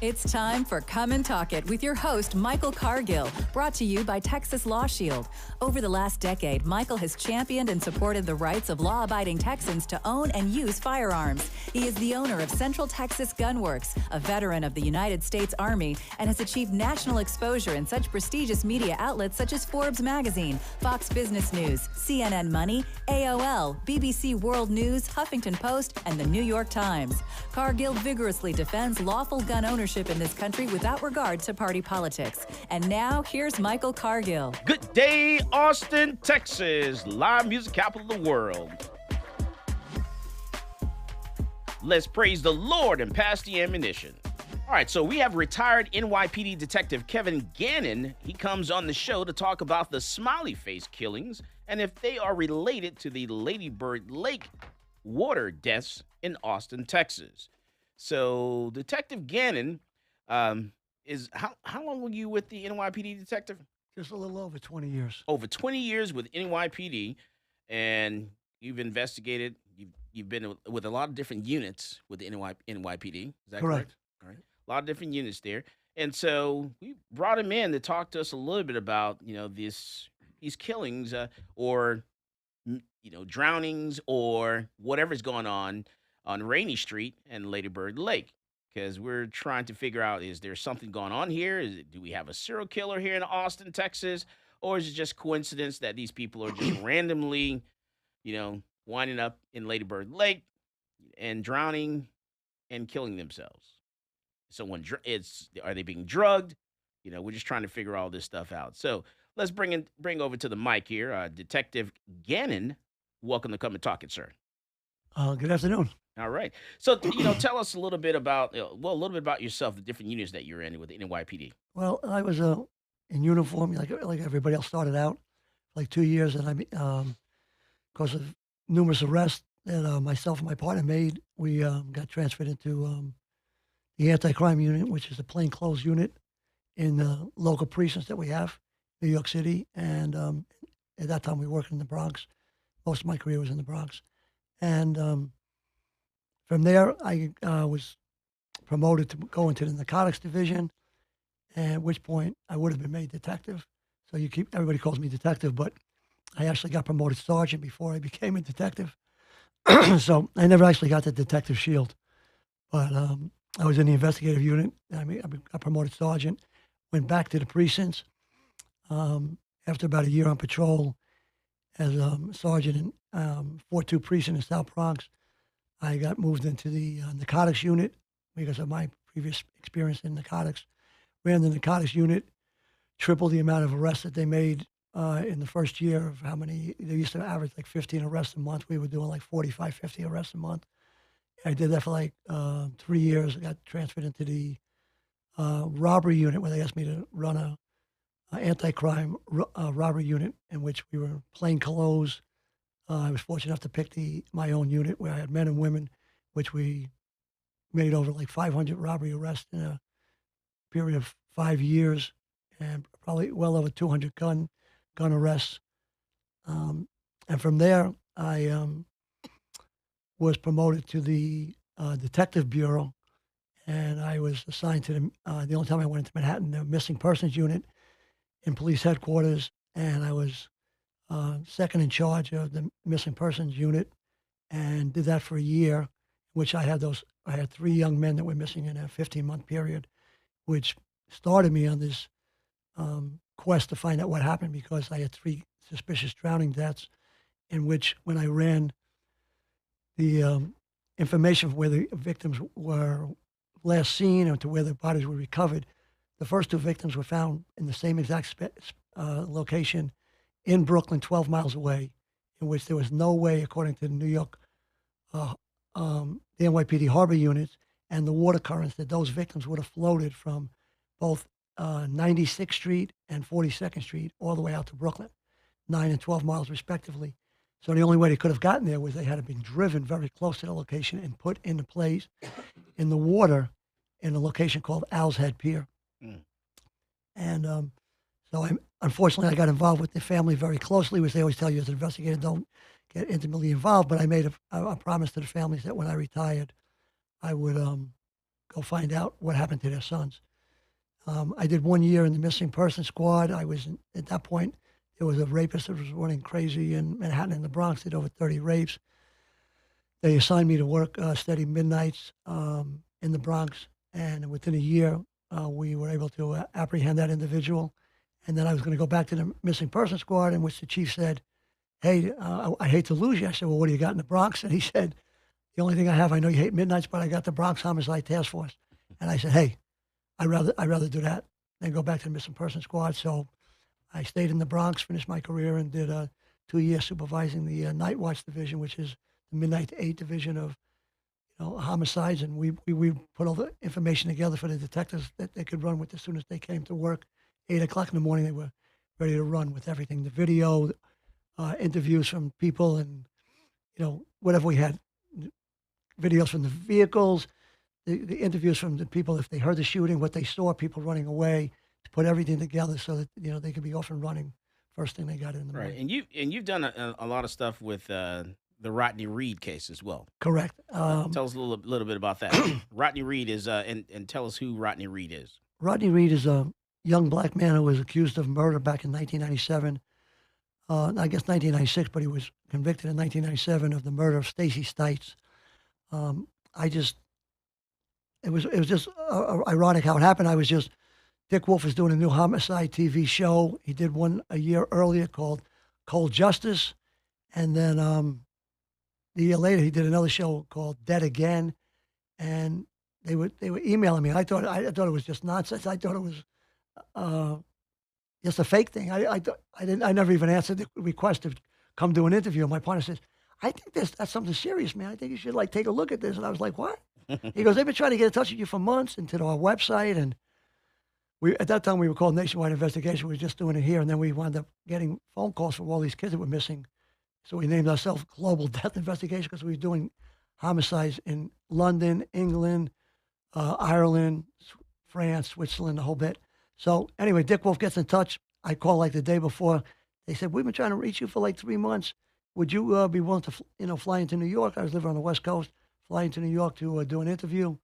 It's time for Come and Talk It with your host, Michael Cargill, brought to you by Texas Law Shield. Over the last decade, Michael has championed and supported the rights of law-abiding Texans to own and use firearms. He is the owner of Central Texas Gun Works, a veteran of the United States Army, and has achieved national exposure in such prestigious media outlets such as Forbes Magazine, Fox Business News, CNN Money, AOL, BBC World News, Huffington Post, and the New York Times. Cargill vigorously defends lawful gun ownership in this country without regard to party politics. And now, here's Michael Cargill. Good day, Austin, Texas, live music capital of the world. Let's praise the Lord and pass the ammunition. All right, so we have retired NYPD Detective Kevin Gannon. He comes on the show to talk about the Smiley Face killings and if they are related to the Lady Bird Lake water deaths in Austin, Texas. So, Detective Gannon, is how long were you with the NYPD detective? Just a little over 20 years. Over 20 years with NYPD, and you've investigated. You've been with a lot of different units with the NYPD. Is that correct? All right, a lot of different units there, and so we brought him in to talk to us a little bit about these killings or drownings or whatever's going on Rainy Street and Lady Bird Lake, because we're trying to figure out, is there something going on here? Do we have a serial killer here in Austin, Texas? Or is it just coincidence that these people are just randomly, winding up in Lady Bird Lake and drowning and killing themselves? Are they being drugged? We're just trying to figure all this stuff out. So let's bring over to the mic here, Detective Gannon. Welcome to Come and Talk It, sir. Good afternoon. All right. So, tell us a little bit about, yourself, the different units that you're in with the NYPD. Well, I was in uniform, like everybody else started out, like 2 years, and because of numerous arrests that myself and my partner made, we got transferred into the anti-crime unit, which is a plainclothes unit in the local precincts that we have, New York City, and at that time we worked in the Bronx. Most of my career was in the Bronx. And from there, I was promoted to go into the narcotics division, at which point I would have been made detective. So everybody calls me detective, but I actually got promoted sergeant before I became a detective. So I never actually got the detective shield, but I was in the investigative unit. I got promoted sergeant, went back to the precincts. After about a year on patrol as sergeant in 4-2 precinct in South Bronx, I got moved into the narcotics unit because of my previous experience in narcotics. Ran the narcotics unit, tripled the amount of arrests that they made in the first year of how many. They used to average like 15 arrests a month. We were doing like 45, 50 arrests a month. I did that for like 3 years. I got transferred into the robbery unit where they asked me to run a anti-crime robbery unit in which we were plain clothes. I was fortunate enough to pick my own unit where I had men and women, which we made over like 500 robbery arrests in a period of 5 years, and probably well over 200 gun arrests. And from there, I was promoted to the detective bureau, and I was assigned to the only time I went into Manhattan, the missing persons unit in police headquarters, and I was second in charge of the missing persons unit, and did that for a year, which I had 3 young men that were missing in a 15-month period, which started me on this quest to find out what happened, because I had 3 suspicious drowning deaths, in which when I ran the information for where the victims were last seen and to where the bodies were recovered, the first 2 victims were found in the same exact location in Brooklyn, 12 miles away, in which there was no way, according to the New York, the NYPD harbor units and the water currents, that those victims would have floated from both 96th Street and 42nd Street all the way out to Brooklyn, 9 and 12 miles respectively. So the only way they could have gotten there was they had to been driven very close to the location and put into place in the water in a location called Owl's Head Pier. Mm. And so unfortunately, I got involved with the family very closely, which they always tell you as an investigator, don't get intimately involved. But I made a promise to the families that when I retired, I would go find out what happened to their sons. I did 1 year in the missing person squad. At that point, there was a rapist that was running crazy in Manhattan and the Bronx, did over 30 rapes. They assigned me to work steady midnights in the Bronx, and within a year, we were able to apprehend that individual. And then I was going to go back to the missing person squad, in which the chief said, "Hey, I hate to lose you." I said, "Well, what do you got in the Bronx?" And he said, "The only thing I have, I know you hate midnights, but I got the Bronx Homicide Task Force." And I said, "Hey, I'd rather do that than go back to the missing person squad." So I stayed in the Bronx, finished my career, and did 2 years supervising the Night Watch Division, which is the midnight to 8 division of homicides. And we put all the information together for the detectives that they could run with as soon as they came to work. 8 o'clock in the morning, they were ready to run with everything: the video, interviews from people, and whatever we had, videos from the vehicles, the interviews from the people, if they heard the shooting, what they saw, people running away, to put everything together so that they could be off and running first thing they got in the Right, morning. and you've done a lot of stuff with the Rodney Reed case as well. Correct. Tell us a little bit about that. Rodney Reed is and tell us who Rodney Reed is. Rodney Reed is a young black man who was accused of murder back in 1997. I guess 1996, but he was convicted in 1997 of the murder of Stacy Stites. It was just ironic how it happened. Dick Wolf is doing a new homicide TV show. He did one a year earlier called Cold Justice. And then the year later, he did another show called Dead Again. And they were emailing me. I thought it was just nonsense. I thought it was just a fake thing. I never even answered the request to come do an interview. My partner says, "I think that's something serious, man. I think you should take a look at this." And I was like, "What?" He goes, "They've been trying to get in touch with you for months, and to our website." And at that time we were called Nationwide Investigation. We were just doing it here, and then we wound up getting phone calls from all these kids that were missing. So we named ourselves Global Death Investigation because we were doing homicides in London, England, Ireland, France, Switzerland, the whole bit. So anyway, Dick Wolf gets in touch. I call the day before. They said, "We've been trying to reach you for 3 months. Would you be willing to fly into New York?" I was living on the West Coast. Fly into New York to do an interview.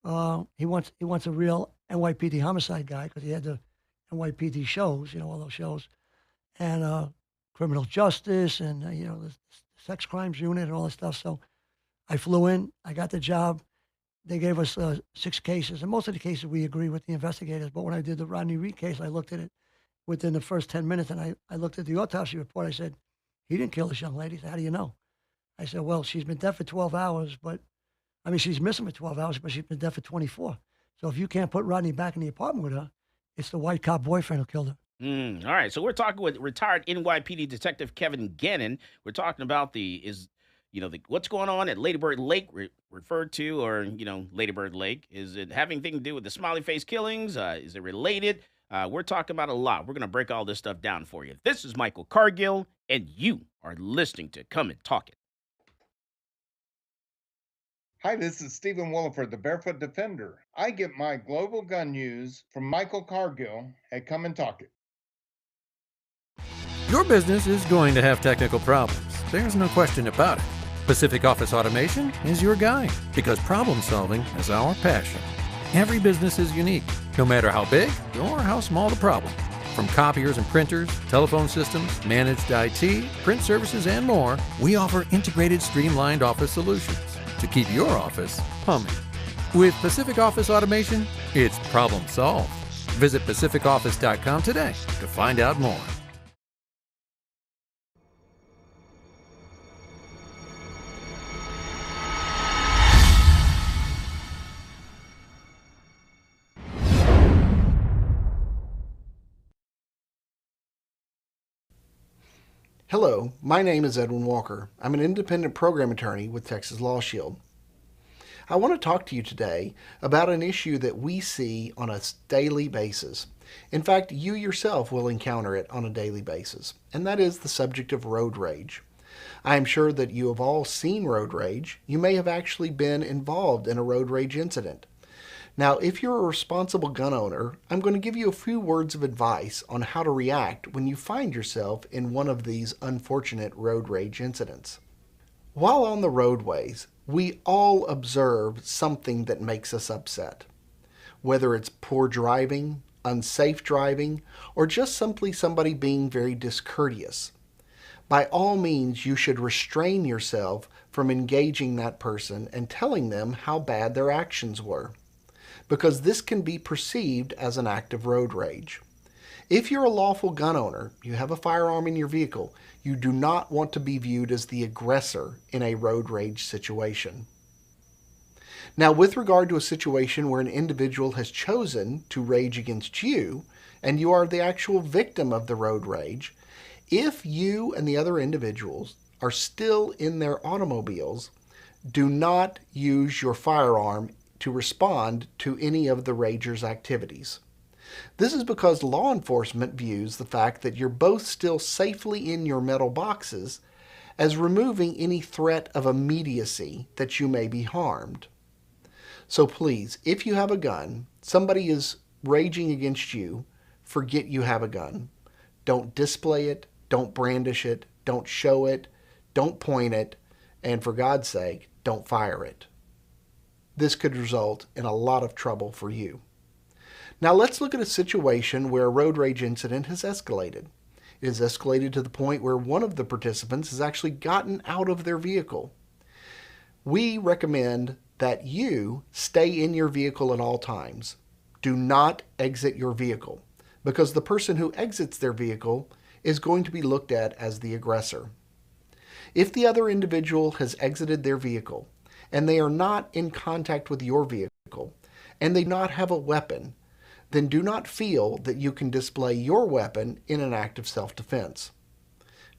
He wants a real NYPD homicide guy because he had the NYPD shows, all those shows, and criminal justice, and the sex crimes unit and all that stuff. So I flew in. I got the job. They gave us 6 cases, and most of the cases we agree with the investigators. But when I did the Rodney Reed case, I looked at it within the first 10 minutes, and I looked at the autopsy report. I said, "He didn't kill this young lady." He said, "How do you know?" I said, "Well, she's been dead for 12 hours, she's missing for 12 hours, but she's been dead for 24. So if you can't put Rodney back in the apartment with her, it's the white cop boyfriend who killed her." All right, so we're talking with retired NYPD Detective Kevin Gannon. We're talking about what's going on at Lady Bird Lake, referred to, or Lady Bird Lake. Is it having anything to do with the Smiley Face killings? Is it related? We're talking about a lot. We're going to break all this stuff down for you. This is Michael Cargill, and you are listening to Come and Talk It. Hi, this is Stephen Williford, the Barefoot Defender. I get my global gun news from Michael Cargill at Come and Talk It. Your business is going to have technical problems. There's no question about it. Pacific Office Automation is your guide because problem solving is our passion. Every business is unique, no matter how big or how small the problem. From copiers and printers, telephone systems, managed IT, print services, and more, we offer integrated, streamlined office solutions to keep your office humming. With Pacific Office Automation, it's problem solved. Visit pacificoffice.com today to find out more. Hello, my name is Edwin Walker. I'm an independent program attorney with Texas Law Shield. I want to talk to you today about an issue that we see on a daily basis. In fact, you yourself will encounter it on a daily basis, and that is the subject of road rage. I am sure that you have all seen road rage. You may have actually been involved in a road rage incident. Now, if you're a responsible gun owner, I'm going to give you a few words of advice on how to react when you find yourself in one of these unfortunate road rage incidents. While on the roadways, We all observe something that makes us upset, whether it's poor driving, unsafe driving, or just simply somebody being very discourteous. By all means, you should restrain yourself from engaging that person and telling them how bad their actions were, because this can be perceived as an act of road rage. If you're a lawful gun owner, you have a firearm in your vehicle, you do not want to be viewed as the aggressor in a road rage situation. Now, with regard to a situation where an individual has chosen to rage against you, and you are the actual victim of the road rage, if you and the other individuals are still in their automobiles, do not use your firearm to respond to any of the rager's activities. This is because law enforcement views the fact that you're both still safely in your metal boxes as removing any threat of immediacy that you may be harmed. So please, if you have a gun, somebody is raging against you, forget you have a gun. Don't display it, don't brandish it, don't show it, don't point it, and for God's sake, don't fire it. This could result in a lot of trouble for you. Now let's look at a situation where a road rage incident has escalated. It has escalated to the point where one of the participants has actually gotten out of their vehicle. We recommend that you stay in your vehicle at all times. Do not exit your vehicle, because the person who exits their vehicle is going to be looked at as the aggressor. If the other individual has exited their vehicle and they are not in contact with your vehicle and they do not have a weapon, then do not feel that you can display your weapon in an act of self-defense.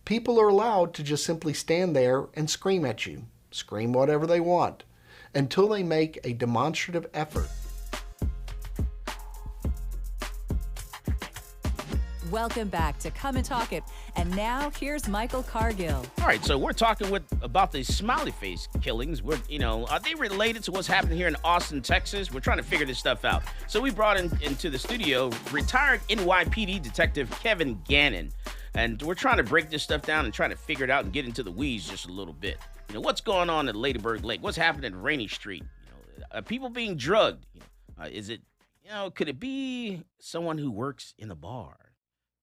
People are allowed to just simply stand there and scream at you, scream whatever they want, until they make a demonstrative effort. Welcome back to Come and Talk It. And now here's Michael Cargill. All right, so we're talking about the Smiley Face killings. Are they related to what's happening here in Austin, Texas? We're trying to figure this stuff out. So we brought into the studio retired NYPD detective Kevin Gannon. And we're trying to break this stuff down and trying to figure it out and get into the weeds just a little bit. What's going on at Ladyburg Lake? What's happening at Rainy Street? People being drugged. Could it be someone who works in a bar?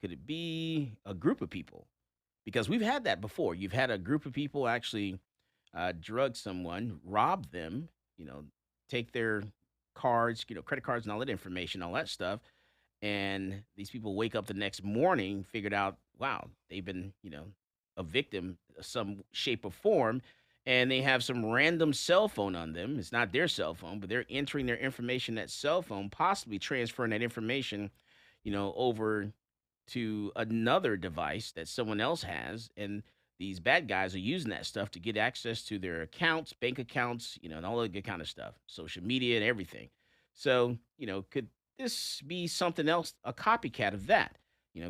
Could it be a group of people? Because we've had that before. You've had a group of people actually drug someone, rob them, take their cards, credit cards and all that information, all that stuff. And these people wake up the next morning, figured out, wow, they've been, a victim of some shape or form. And they have some random cell phone on them. It's not their cell phone, but they're entering their information in that cell phone, possibly transferring that information, over to another device that someone else has, and these bad guys are using that stuff to get access to their accounts, bank accounts, and all that good kind of stuff, social media and everything. So, could this be something else, a copycat of that?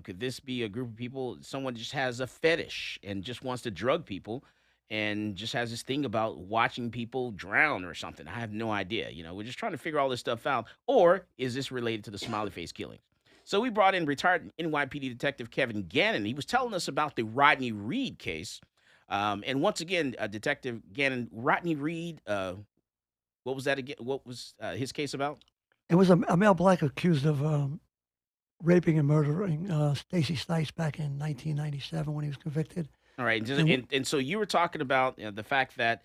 Could this be a group of people, someone just has a fetish and just wants to drug people and just has this thing about watching people drown or something? I have no idea. We're just trying to figure all this stuff out. Or is this related to the Smiley Face killings? So we brought in retired NYPD detective Kevin Gannon. He was telling us about the Rodney Reed case. And once again, Detective Gannon, Rodney Reed, what was that again? What was his case about? It was a male black accused of raping and murdering Stacy Stites back in 1997 when he was convicted. All right. And so you were talking about the fact that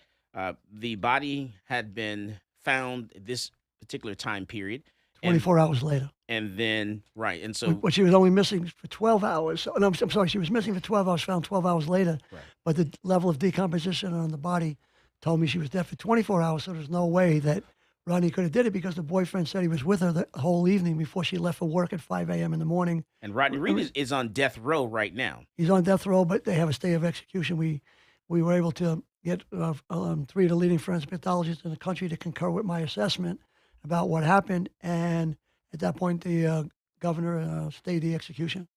the body had been found this particular time period. 24 hours later. And then, right. And so. But she was only missing for 12 hours. No, I'm sorry. She was missing for 12 hours, found 12 hours later. Right. But the level of decomposition on the body told me she was dead for 24 hours. So there's no way that Rodney could have did it because the boyfriend said he was with her the whole evening before she left for work at 5 a.m. in the morning. And Rodney Reed is on death row right now. He's on death row, but they have a stay of execution. We were able to get 3 of the leading forensic pathologists in the country to concur with my assessment about what happened. And at that point, the governor stayed the execution.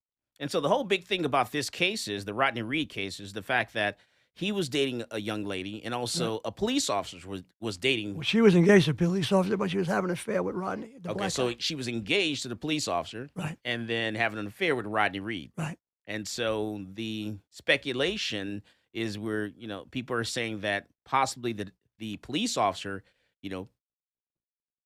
And so the whole big thing about this case is, the Rodney Reed case, is the fact that he was dating a young lady, and also a police officer was dating. Well, she was engaged to a police officer, but she was having an affair with Rodney. Okay, so she was engaged to the police officer, right, and then having an affair with Rodney Reed. Right. And so the speculation is where, people are saying that possibly the police officer,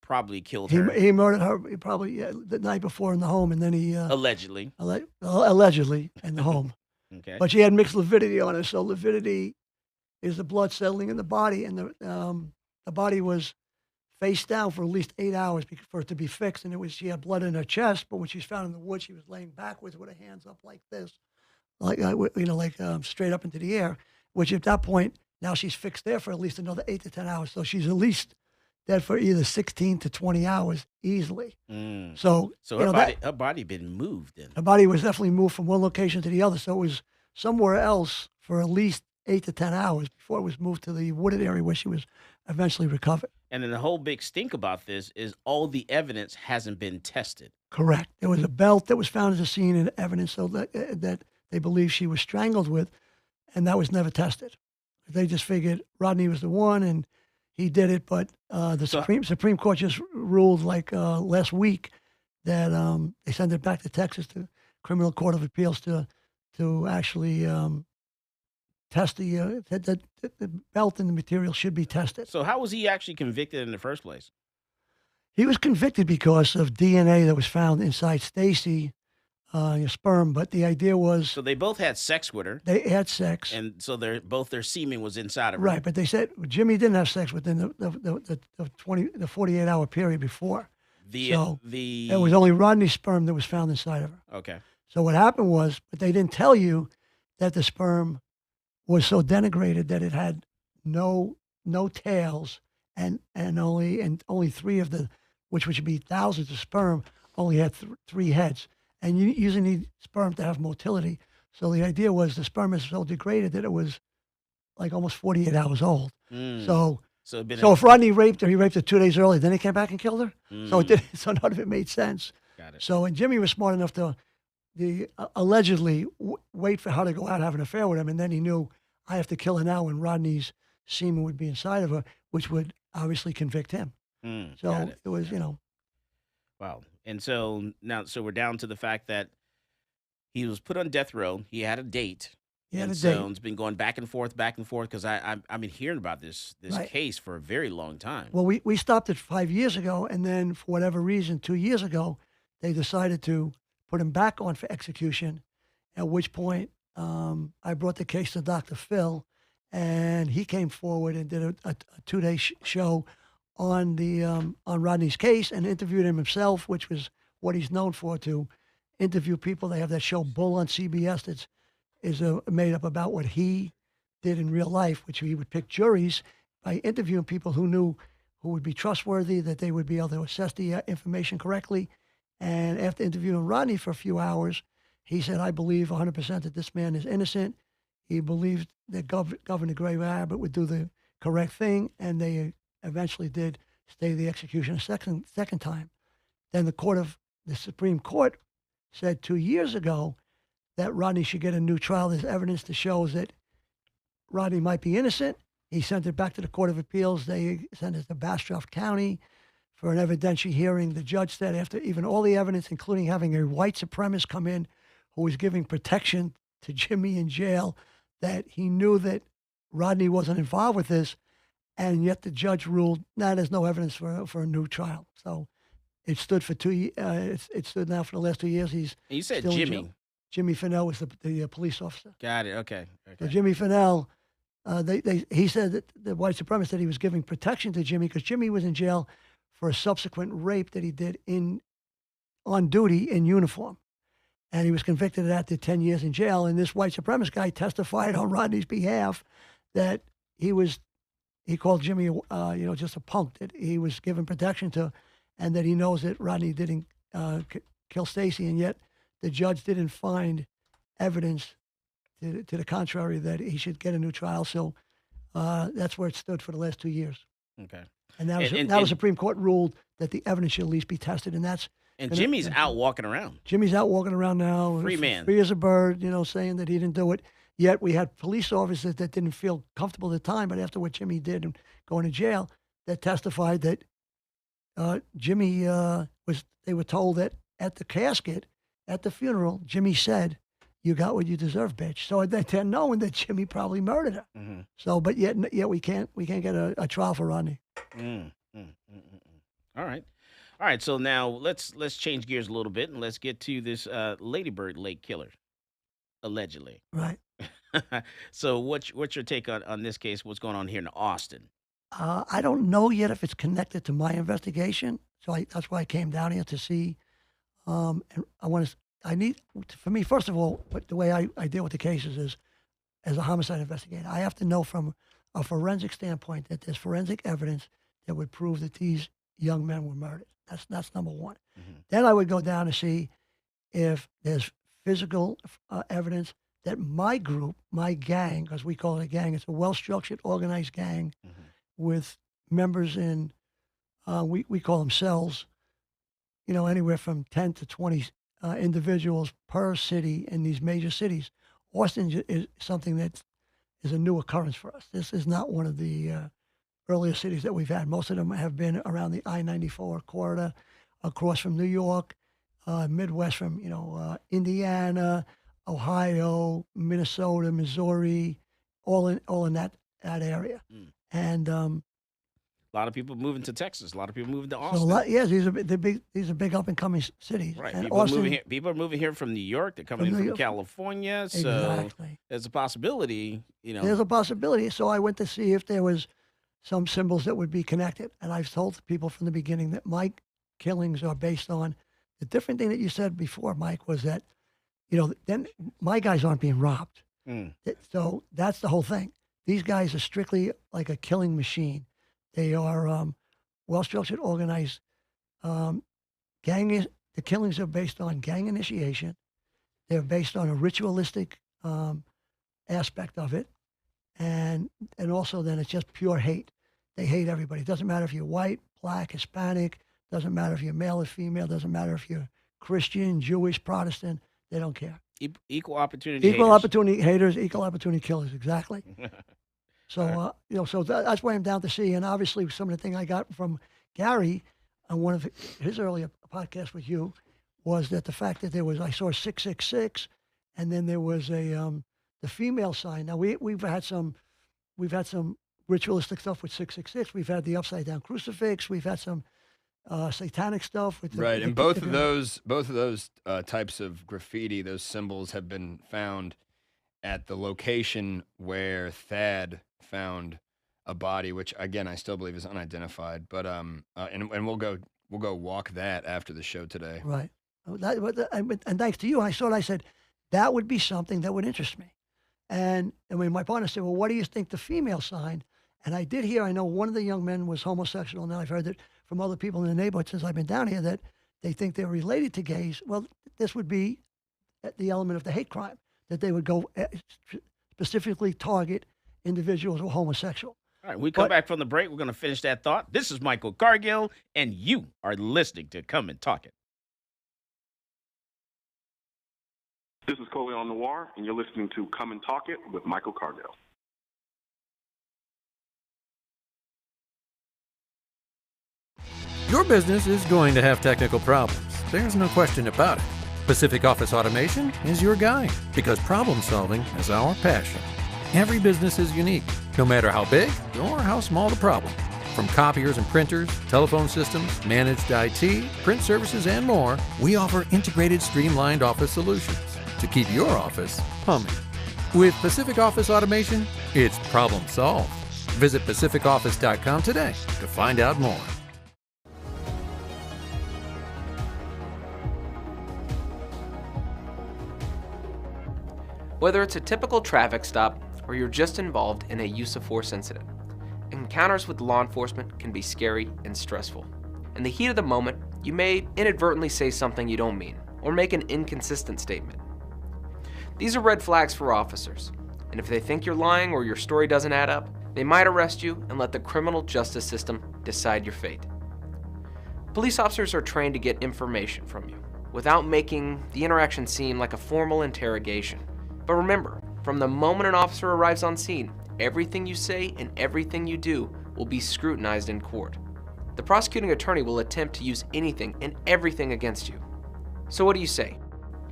probably killed her. He murdered her probably the night before in the home, and then he Allegedly. allegedly in the home. Okay. But she had mixed lividity on her. So lividity is the blood settling in the body, and the body was face down for at least 8 hours for it to be fixed. And she had blood in her chest, but when she was found in the woods, she was laying backwards with her hands up like this, like straight up into the air. Which at that point, now she's fixed there for at least another 8 to 10 hours. So she's at least dead for either 16 to 20 hours easily. So her body been moved then. Her body was definitely moved from one location to the other. So it was somewhere else for at least 8 to 10 hours before it was moved to the wooded area where she was eventually recovered. And then the whole big stink about this is all the evidence hasn't been tested. Correct. There was a belt that was found at the scene and evidence so that they believe she was strangled with, and that was never tested. They just figured Rodney was the one and he did it, but the Supreme Court just ruled last week that they sent it back to Texas to Criminal Court of Appeals to actually test the belt and the material should be tested. So how was he actually convicted in the first place? He was convicted because of DNA that was found inside Stacy, sperm. But the idea was, so they both had sex with her. They had sex, and so both their semen was inside of her. Right, but they said Jimmy didn't have sex within the 48-hour period before. It was only Rodney's sperm that was found inside of her. Okay. So what happened was, but they didn't tell you that the sperm was so denigrated that it had no tails and only three of the, which would be thousands of sperm, only had 3 heads. And you usually need sperm to have motility. So the idea was the sperm is so degraded that it was like almost 48 hours old. So if Rodney raped her, he raped her 2 days early, then he came back and killed her. So so none of it made sense. Got it. So, and Jimmy was smart enough to allegedly wait for her to go out and have an affair with him. And then he knew, I have to kill her now when Rodney's semen would be inside of her, which would obviously convict him. So it was, Wow. And so now, we're down to the fact that he was put on death row. He had a date. So it's been going back and forth because I've been hearing about this case for a very long time. Well, we stopped it 5 years ago, and then for whatever reason, 2 years ago, they decided to put him back on for execution, at which point I brought the case to Dr. Phil, and he came forward and did a 2-day show on Rodney's case and interviewed him himself, which was what he's known for, to interview people. They have that show Bull on CBS that is made up about what he did in real life, which he would pick juries by interviewing people who would be trustworthy, that they would be able to assess the information correctly. And after interviewing Rodney for a few hours, he said, I believe 100% that this man is innocent. He believed that Governor Greg Abbott would do the correct thing, and they eventually did stay the execution a second time. Then the Supreme Court said 2 years ago that Rodney should get a new trial. There's evidence that shows that Rodney might be innocent. He sent it back to the Court of Appeals. They sent it to Bastrop County for an evidentiary hearing. The judge said after even all the evidence, including having a white supremacist come in who was giving protection to Jimmy in jail, that he knew that Rodney wasn't involved with this, and yet the judge ruled, there's no evidence for a new trial. So it stood for it stood now for the last 2 years. And you said still Jimmy. Jimmy Fennell was the police officer. Got it. Okay. So Jimmy Fennell, he said that the white supremacist said he was giving protection to Jimmy because Jimmy was in jail for a subsequent rape that he did on duty in uniform. And he was convicted of that, did 10 years in jail. And this white supremacist guy testified on Rodney's behalf that he called Jimmy, just a punk that he was given protection to, and that he knows that Rodney didn't kill Stacy, and yet the judge didn't find evidence to the contrary that he should get a new trial. So that's where it stood for the last 2 years. Okay. And now the Supreme Court ruled that the evidence should at least be tested, and that's. And Jimmy's out walking around. Jimmy's out walking around now. Free man. Free as a bird, saying that he didn't do it. Yet we had police officers that didn't feel comfortable at the time, but after what Jimmy did and going to jail, that testified that Jimmy they were told that at the casket, at the funeral, Jimmy said you got what you deserve, bitch. So they're knowing that Jimmy probably murdered her. Mm-hmm. So, but yet we can't get a trial for Rodney. All right. So now let's change gears a little bit and let's get to this Lady Bird Lake killer, allegedly. Right. So what's your take on this case? What's going on here in Austin? I don't know yet if it's connected to my investigation. So that's why I came down here to see. And for me, first of all, the way I deal with the cases is as a homicide investigator. I have to know from a forensic standpoint that there's forensic evidence that would prove that these young men were murdered. That's number one. Mm-hmm. Then I would go down to see if there's physical evidence that my group, my gang, because we call it a gang, it's a well-structured, organized gang with members in, we call them cells, anywhere from 10 to 20 individuals per city in these major cities. Austin is something that is a new occurrence for us. This is not one of the earlier cities that we've had. Most of them have been around the I-94 corridor, across from New York, Midwest from, Indiana, Ohio, Minnesota, Missouri, all in that area. And a lot of people moving to Texas. A lot of people moving to Austin. So these are big up and coming cities. Right. And people are moving here from New York. They're coming in from California. So exactly. There's a possibility, There's a possibility. So I went to see if there was some symbols that would be connected. And I've told people from the beginning that my killings are based on the different thing that you said before, Mike, was that, then my guys aren't being robbed. So that's the whole thing. These guys are strictly like a killing machine. They are well-structured, organized. The killings are based on gang initiation. They're based on a ritualistic aspect of it. And also then it's just pure hate. They hate everybody. It doesn't matter if you're white, black, Hispanic. Doesn't matter if you're male or female. Doesn't matter if you're Christian, Jewish, Protestant. They don't care. Equal opportunity Equal haters. Opportunity haters, equal opportunity killers, exactly. So, so that's why I'm down to see. And obviously some of the thing I got from Gary on one of his earlier podcasts with you was that the fact that I saw 666 and then there was the female sign. Now we've had some ritualistic stuff with 666. We've had the upside down crucifix. We've had some satanic stuff with right. And both of those types of graffiti, those symbols have been found at the location where Thad found a body, which again I still believe is unidentified. But and we'll go walk that after the show today. Right. And thanks to you, I said that would be something that would interest me. And when my partner said, "Well, what do you think the female sign?" And I did hear, I know one of the young men was homosexual, and I've heard that from other people in the neighborhood since I've been down here that they think they're related to gays. Well, this would be the element of the hate crime, that they would go specifically target individuals who are homosexual. All right, we come back from the break. We're going to finish that thought. This is Michael Cargill, and you are listening to Come and Talk It. This is Coley Noir, and you're listening to Come and Talk It with Michael Cargill. Your business is going to have technical problems. There's no question about it. Pacific Office Automation is your guy because problem solving is our passion. Every business is unique, no matter how big or how small the problem. From copiers and printers, telephone systems, managed IT, print services, and more, we offer integrated, streamlined office solutions to keep your office humming. With Pacific Office Automation, it's problem solved. Visit pacificoffice.com today to find out more. Whether it's a typical traffic stop or you're just involved in a use of force incident, encounters with law enforcement can be scary and stressful. In the heat of the moment, you may inadvertently say something you don't mean or make an inconsistent statement. These are red flags for officers, and if they think you're lying or your story doesn't add up, they might arrest you and let the criminal justice system decide your fate. Police officers are trained to get information from you without making the interaction seem like a formal interrogation. But remember, from the moment an officer arrives on scene, everything you say and everything you do will be scrutinized in court. The prosecuting attorney will attempt to use anything and everything against you. So what do you say?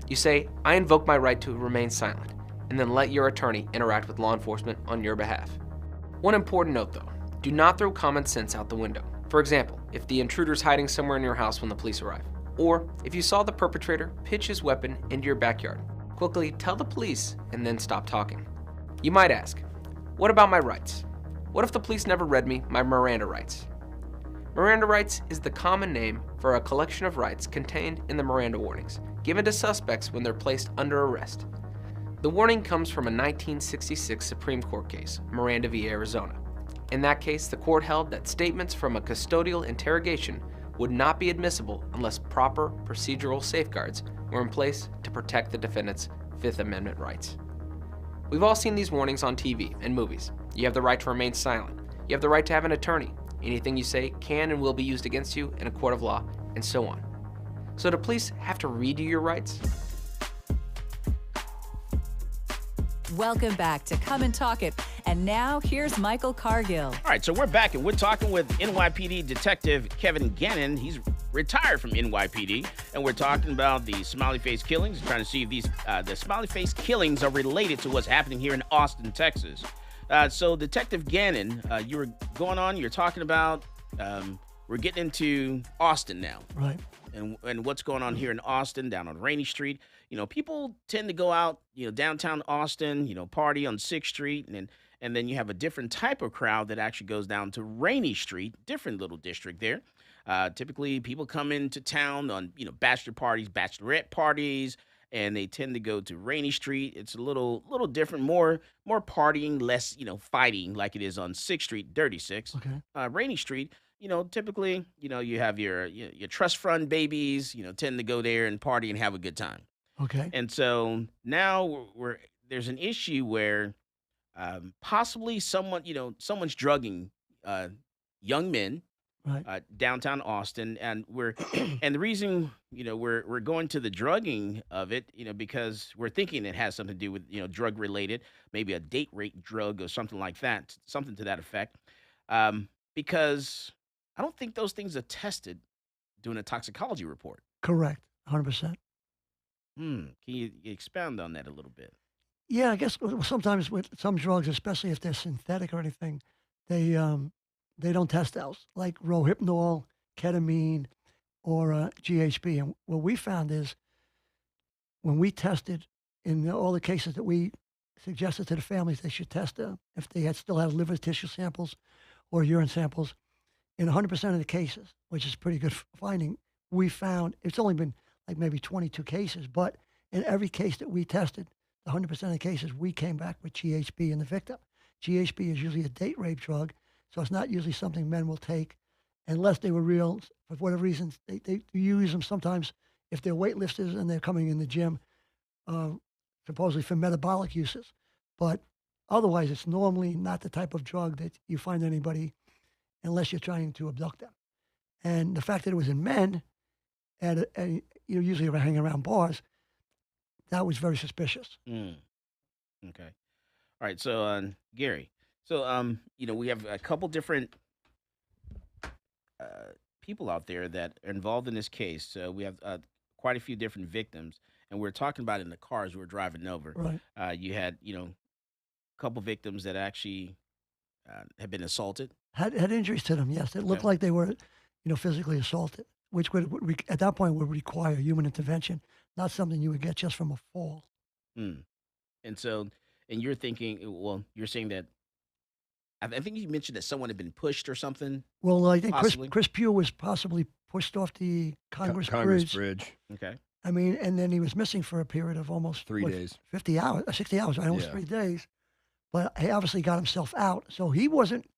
You say, "I invoke my right to remain silent," and then let your attorney interact with law enforcement on your behalf. One important note though, do not throw common sense out the window. For example, if the intruder's hiding somewhere in your house when the police arrive, or if you saw the perpetrator pitch his weapon into your backyard, quickly tell the police and then stop talking. You might ask, what about my rights? What if the police never read me my Miranda rights? Miranda rights is the common name for a collection of rights contained in the Miranda warnings, given to suspects when they're placed under arrest. The warning comes from a 1966 Supreme Court case, Miranda v. Arizona. In that case, the court held that statements from a custodial interrogation would not be admissible unless proper procedural safeguards were in place to protect the defendant's Fifth Amendment rights. We've all seen these warnings on TV and movies. You have the right to remain silent. You have the right to have an attorney. Anything you say can and will be used against you in a court of law, and so on. So do police have to read you your rights? Welcome back to Come and Talk It. And now here's Michael Cargill. All right, so we're back and we're talking with NYPD Detective Kevin Gannon. He's retired from NYPD, and we're talking about the Smiley Face killings, trying to see if these the Smiley Face killings are related to what's happening here in Austin, Texas. So Detective Gannon, you were going on, you're talking about, we're getting into Austin now. Right. And what's going on here in Austin, down on Rainey Street. You know, people tend to go out, downtown Austin, party on 6th Street, and then you have a different type of crowd that actually goes down to Rainey Street, different little district there. Typically, people come into town on, bachelor parties, bachelorette parties, and they tend to go to Rainey Street. It's a little different, more partying, less, fighting like it is on 6th Street, Dirty Six. Okay. Rainey Street, typically, you have your trust fund babies, tend to go there and party and have a good time. Okay. And so now there's an issue where possibly someone's drugging young men Right. downtown Austin, and and the reason we're going to the drugging of it, because we're thinking it has something to do with drug related, maybe a date rape drug or something like that, something to that effect, because I don't think those things are tested doing a toxicology report. Correct. 100%. Can you expound on that a little bit? Yeah, I guess sometimes with some drugs, especially if they're synthetic or anything, they don't test those, like Rohypnol, ketamine, or GHB. And what we found is when we tested in all the cases that we suggested to the families they should test if they still had liver tissue samples or urine samples, in 100% of the cases, which is pretty good finding, we found it's only been like maybe 22 cases, but in every case that we tested, 100% of the cases, we came back with GHB in the victim. GHB is usually a date rape drug, so it's not usually something men will take unless they were real, for whatever reasons. They use them sometimes if they're weightlifters and they're coming in the gym, supposedly for metabolic uses. But otherwise, it's normally not the type of drug that you find anybody unless you're trying to abduct them. And the fact that it was in men, and usually hanging around bars, that was very suspicious. Okay. All right. So, Gary, so, we have a couple different people out there that are involved in this case. We have quite a few different victims, and we're talking about in the cars we were driving over. Right. You had, a couple victims that actually had been assaulted. Had injuries to them, yes. It looked like they were, physically assaulted, which would at that point would require human intervention, not something you would get just from a fall. And so, and you're thinking, well, you're saying that, I think you mentioned that someone had been pushed or something. Well, I think possibly. Chris Pugh was possibly pushed off the Congress Bridge. Okay. I mean, and then he was missing for a period of almost 3 days. 50 hours, 60 hours, right? Almost Yeah. 3 days. But he obviously got himself out. So he wasn't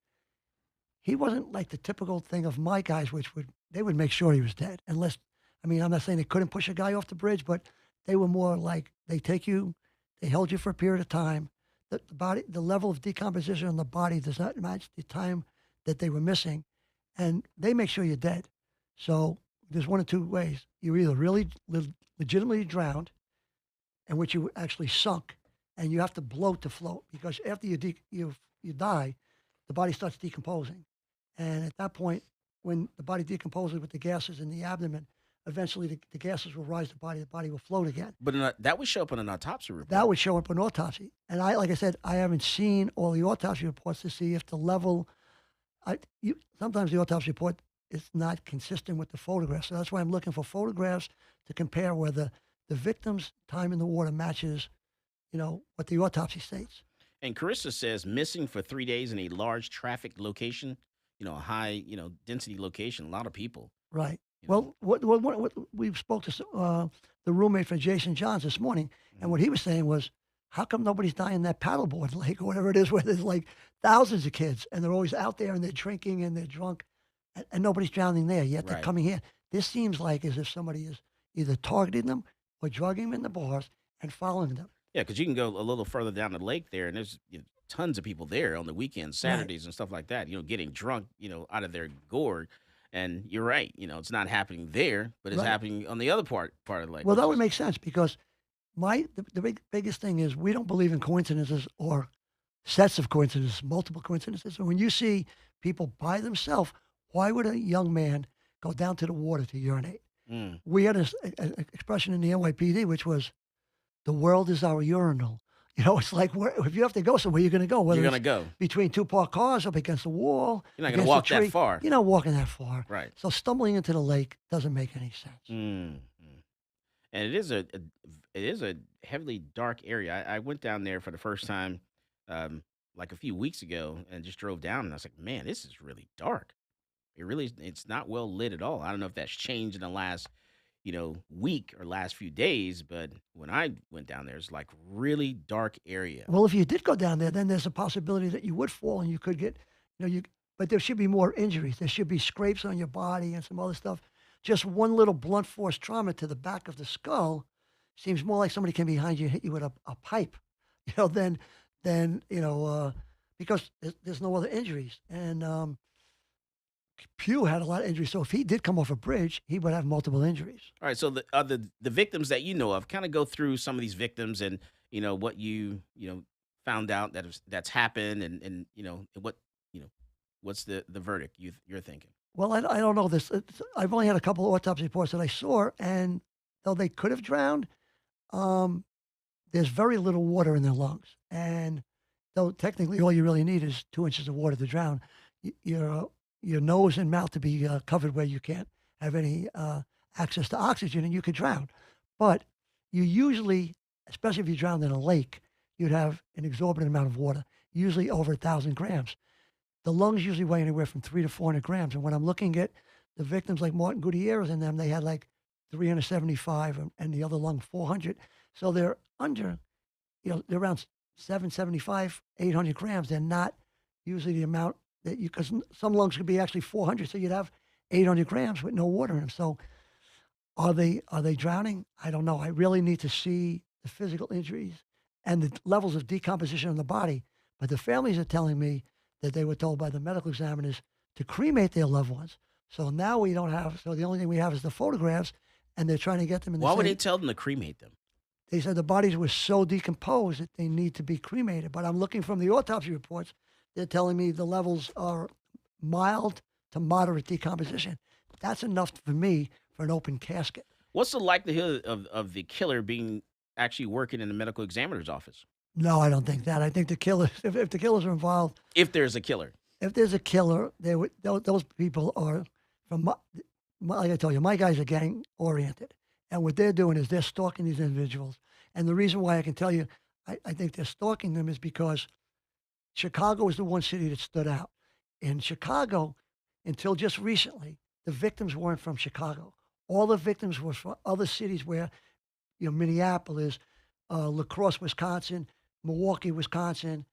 like the typical thing of my guys, which they would make sure he was dead. Unless, I'm not saying they couldn't push a guy off the bridge, but they were more like they held you for a period of time. The level of decomposition on the body does not match the time that they were missing, and they make sure you're dead. So there's one of two ways: you're either really legitimately drowned, in which you actually sunk, and you have to bloat to float, because after you die, the body starts decomposing, and at that point, when the body decomposes with the gases in the abdomen, eventually the gases will rise, the body will float again. But that would show up on an autopsy report. That would show up on autopsy. And like I said, I haven't seen all the autopsy reports to see if the level. Sometimes the autopsy report is not consistent with the photographs. So that's why I'm looking for photographs to compare whether the victim's time in the water matches, what the autopsy states. And Carissa says missing for 3 days in a large traffic location, a high, density location, a lot of people. Right. Well, what we spoke to the roommate for Jason Johns this morning, and what he was saying was, how come nobody's dying in that paddleboard lake or whatever it is, where there's like thousands of kids and they're always out there and they're drinking and they're drunk, and nobody's drowning there, yet they're coming here. This seems like as if somebody is either targeting them or drugging them in the bars and following them. Yeah, because you can go a little further down the lake there, and there's tons of people there on the weekends, Saturdays, and stuff like that, getting drunk, out of their gourd. And you're right, it's not happening there, but it's happening on the other part of the lake. Well, that would make sense because the biggest thing is we don't believe in coincidences or sets of coincidences, multiple coincidences. And when you see people by themselves, why would a young man go down to the water to urinate? We had an expression in the NYPD, which was, the world is our urinal. It's like, if you have to go somewhere, you're going to go. Whether you're going to go. Between two parked cars, up against the wall. You're not going to walk that far. You're not walking that far. Right. So stumbling into the lake doesn't make any sense. And it is a heavily dark area. I went down there for the first time like a few weeks ago and just drove down, and I was like, man, this is really dark. It's not well lit at all. I don't know if that's changed in the last week or last few days, but when I went down there, it's like really dark area. Well, if you did go down there, then there's a possibility that you would fall and you could get, but there should be more injuries. There should be scrapes on your body and some other stuff. Just one little blunt force trauma to the back of the skull seems more like somebody came behind you and hit you with a pipe, than because there's no other injuries. And Pugh had a lot of injuries, so if he did come off a bridge, he would have multiple injuries. All right, so the victims that you know of, kind of go through some of these victims and what you found out that's happened, and what's the verdict you're thinking? Well, I don't know this. I've only had a couple of autopsy reports that I saw, and though they could have drowned, there's very little water in their lungs, and though technically all you really need is 2 inches of water to drown, your nose and mouth to be covered where you can't have any access to oxygen, and you could drown. But you usually, especially if you drowned in a lake, you'd have an exorbitant amount of water, usually over 1,000 grams. The lungs usually weigh anywhere from 300 to 400 grams. And when I'm looking at the victims like Martin Gutierrez and them, they had like 375 and the other lung 400. So they're under, they're around 775, 800 grams. They're not usually the amount that because some lungs could be actually 400. So you'd have 800 grams with no water in them. So are they drowning? I don't know. I really need to see the physical injuries and the levels of decomposition in the body. But the families are telling me that they were told by the medical examiners to cremate their loved ones. So now we don't have, so the only thing we have is the photographs, and they're trying to get them in the Why would they tell them to cremate them? They said the bodies were so decomposed that they need to be cremated. But I'm looking from the autopsy reports, they're telling me the levels are mild to moderate decomposition. That's enough for me for an open casket. What's the likelihood of the killer being actually working in the medical examiner's office? No, I don't think that. I think the killers, if the killers are involved. If there's a killer. If there's a killer, those people are, like I told you, my guys are gang oriented. And what they're doing is they're stalking these individuals. And the reason why I can tell you, I think they're stalking them is because Chicago is the one city that stood out. In Chicago, until just recently, the victims weren't from Chicago. All the victims were from other cities where, Minneapolis, La Crosse, Wisconsin, Milwaukee, Wisconsin,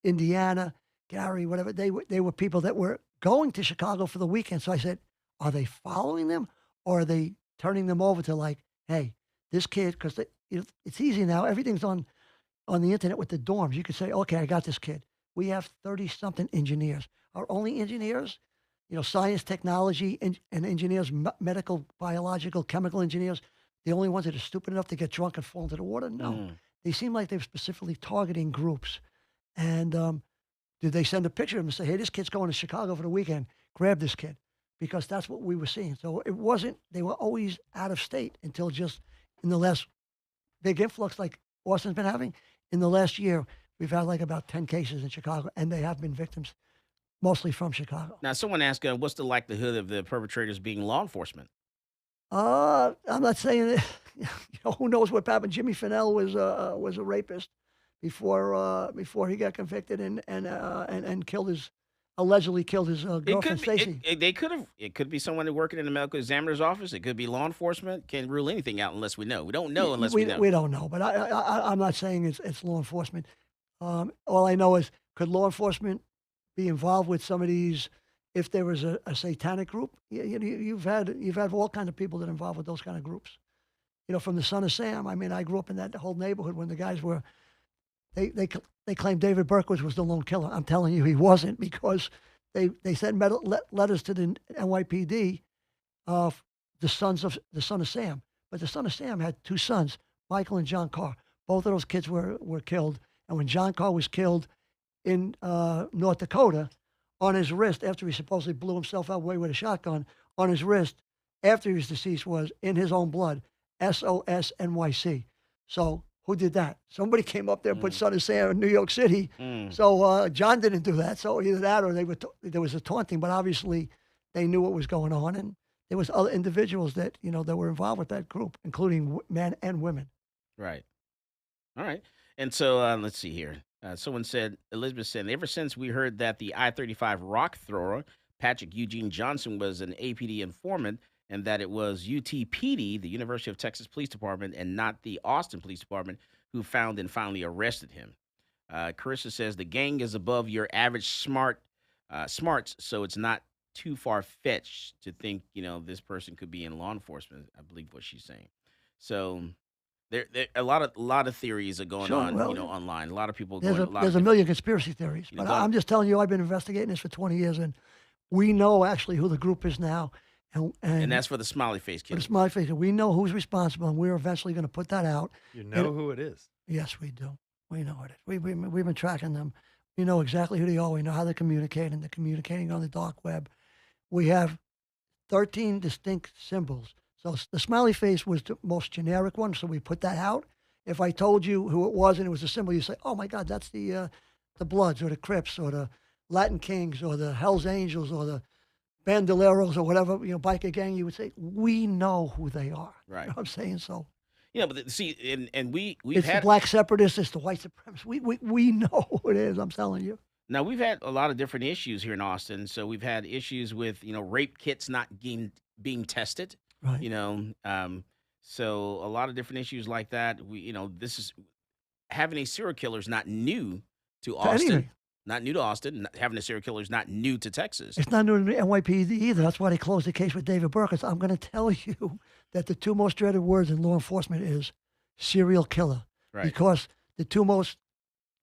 Indiana, Gary, whatever. They were people that were going to Chicago for the weekend. So I said, are they following them or are they turning them over to like, hey, this kid, because it's easy now. Everything's on the internet with the dorms. You could say, okay, I got this kid. We have 30-something engineers. Our only engineers, science, technology, and engineers, medical, biological, chemical engineers, the only ones that are stupid enough to get drunk and fall into the water? No. They seem like they're specifically targeting groups. And did they send a picture of them and say, hey, this kid's going to Chicago for the weekend. Grab this kid. because that's what we were seeing. So it wasn't, they were always out of state until just in the last big influx like Austin's been having. In the last year, we've had like about 10 cases in Chicago, and they have been victims mostly from Chicago. Now, someone asked, what's the likelihood of the perpetrators being law enforcement? I'm not saying that, who knows what happened. Jimmy Fennell was a rapist before he got convicted and allegedly killed his girlfriend Stacy. It could be someone working in the medical examiner's office. It could be law enforcement. Can't rule anything out unless we know. We don't know unless we know. We don't know, but I'm not saying it's law enforcement. All I know is, could law enforcement be involved with some of these? If there was a satanic group, you've had all kinds of people that are involved with those kind of groups. From the Son of Sam. I mean, I grew up in that whole neighborhood when the guys were. They claimed David Berkowitz was the lone killer. I'm telling you, he wasn't, because they sent letters to the NYPD of the Son of Sam. But the Son of Sam had two sons, Michael and John Carr. Both of those kids were killed. And when John Carr was killed in North Dakota, on his wrist, after he supposedly blew himself away with a shotgun, on his wrist, after he was deceased, was in his own blood, SOS NYC. So who did that? Somebody came up there and put Son of Sam in New York City. So John didn't do that. So either that or there was a taunting, but obviously they knew what was going on. And there was other individuals that, that were involved with that group, including men and women. Right. All right. And so let's see here. Elizabeth said, ever since we heard that the I-35 rock thrower, Patrick Eugene Johnson, was an APD informant, and that it was UTPD, the University of Texas Police Department, and not the Austin Police Department, who found and finally arrested him. Carissa says, the gang is above your average smarts, so it's not too far-fetched to think, this person could be in law enforcement, I believe what she's saying. So there a lot of theories are going on, online. A lot of people there's a million conspiracy theories, but I'm just telling you, I've been investigating this for 20 years, and we know actually who the group is now. And that's for the Smiley Face kid. For the Smiley Face, we know who's responsible, and we're eventually going to put that out. You know who it is? Yes, we do. We know who it is. We've been tracking them. We know exactly who they are. We know how they communicate, and they're communicating on the dark web. We have 13 distinct symbols. So the Smiley Face was the most generic one, so we put that out. If I told you who it was and it was a symbol, you say, "Oh my God, that's the Bloods or the Crips or the Latin Kings or the Hells Angels or the Bandoleros or whatever, biker gang." You would say, "We know who they are." Right. You know what I'm saying? So. Yeah, but see, and we've it's had the black separatists, it's the white supremacists. We know who it is. I'm telling you. Now, we've had a lot of different issues here in Austin. So we've had issues with rape kits not being tested. Right. So a lot of different issues like that. This is having a serial killer is not new to Austin. Anything. Not new to Austin. Having a serial killer is not new to Texas. It's not new to the NYPD either. That's why they closed the case with David Berkowitz. I'm going to tell you that the two most dreaded words in law enforcement is serial killer. Right. Because the two most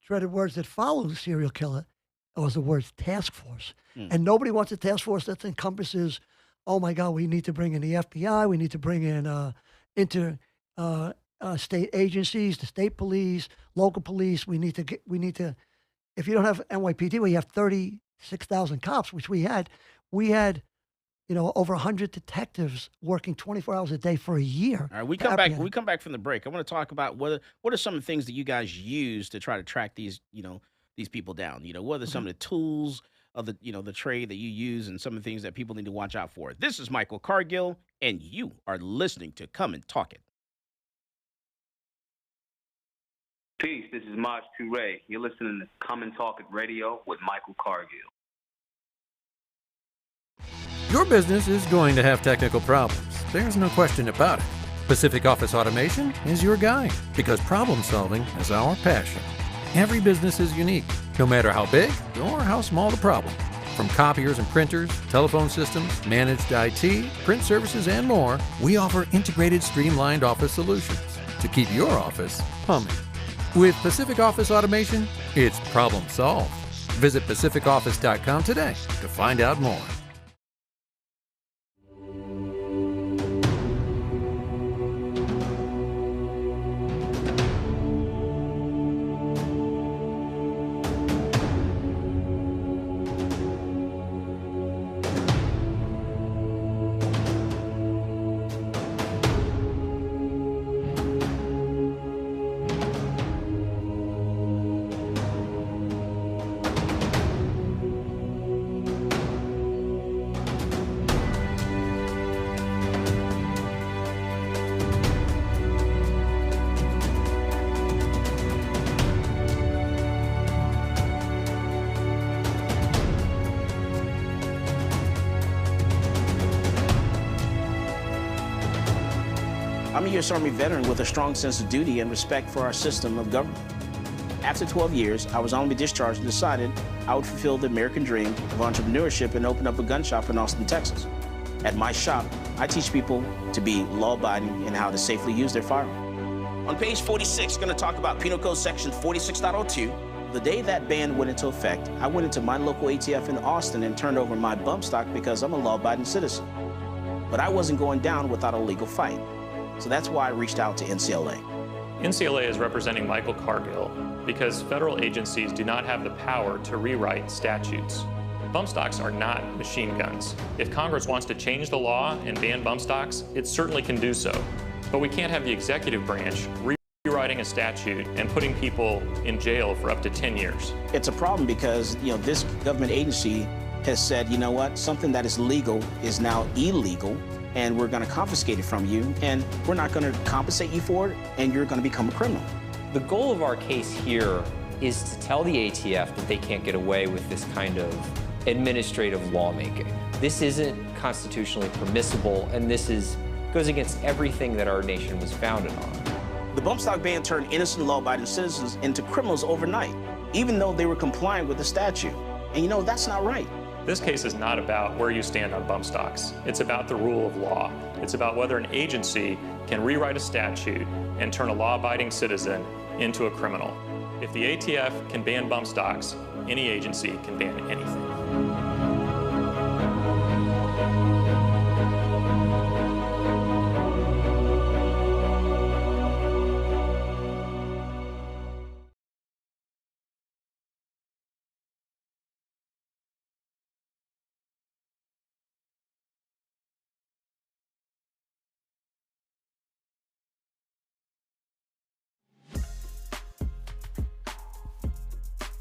dreaded words that follow the serial killer are the words task force. And nobody wants a task force that encompasses, oh my God, we need to bring in the FBI, we need to bring in state agencies, the state police, local police. We need to. If you don't have NYPD, we have 36,000 cops, which we had. We had, over 100 detectives working 24 hours a day for a year. All right, we come back. We come back from the break. I want to talk about what are some of the things that you guys use to try to track these people down. What are some of the tools of the trade that you use, and some of the things that people need to watch out for. This is Michael Cargill, and you are listening to Come and Talk It. Peace, this is Maj Toure. You're listening to Come and Talk It Radio with Michael Cargill. Your business is going to have technical problems. There's no question about it. Pacific Office Automation is your guide, because problem solving is our passion. Every business is unique, no matter how big or how small the problem. From copiers and printers, telephone systems, managed IT, print services, and more, we offer integrated, streamlined office solutions to keep your office humming. With Pacific Office Automation, it's problem solved. Visit pacificoffice.com today to find out more. I'm a U.S. Army veteran with a strong sense of duty and respect for our system of government. After 12 years, I was honorably discharged and decided I would fulfill the American dream of entrepreneurship and open up a gun shop in Austin, Texas. At my shop, I teach people to be law-abiding and how to safely use their firearm. On page 46, going to talk about Penal Code Section 46.02. The day that ban went into effect, I went into my local ATF in Austin and turned over my bump stock because I'm a law-abiding citizen. But I wasn't going down without a legal fight. So that's why I reached out to NCLA. NCLA is representing Michael Cargill because federal agencies do not have the power to rewrite statutes. Bump stocks are not machine guns. If Congress wants to change the law and ban bump stocks, it certainly can do so. But we can't have the executive branch rewriting a statute and putting people in jail for up to 10 years. It's a problem because, this government agency has said, you know what, something that is legal is now illegal, and we're going to confiscate it from you, and we're not going to compensate you for it, and you're going to become a criminal. The goal of our case here is to tell the ATF that they can't get away with this kind of administrative lawmaking. This isn't constitutionally permissible, and this goes against everything that our nation was founded on. The bump stock ban turned innocent law-abiding citizens into criminals overnight, even though they were compliant with the statute. And that's not right. This case is not about where you stand on bump stocks. It's about the rule of law. It's about whether an agency can rewrite a statute and turn a law-abiding citizen into a criminal. If the ATF can ban bump stocks, any agency can ban anything.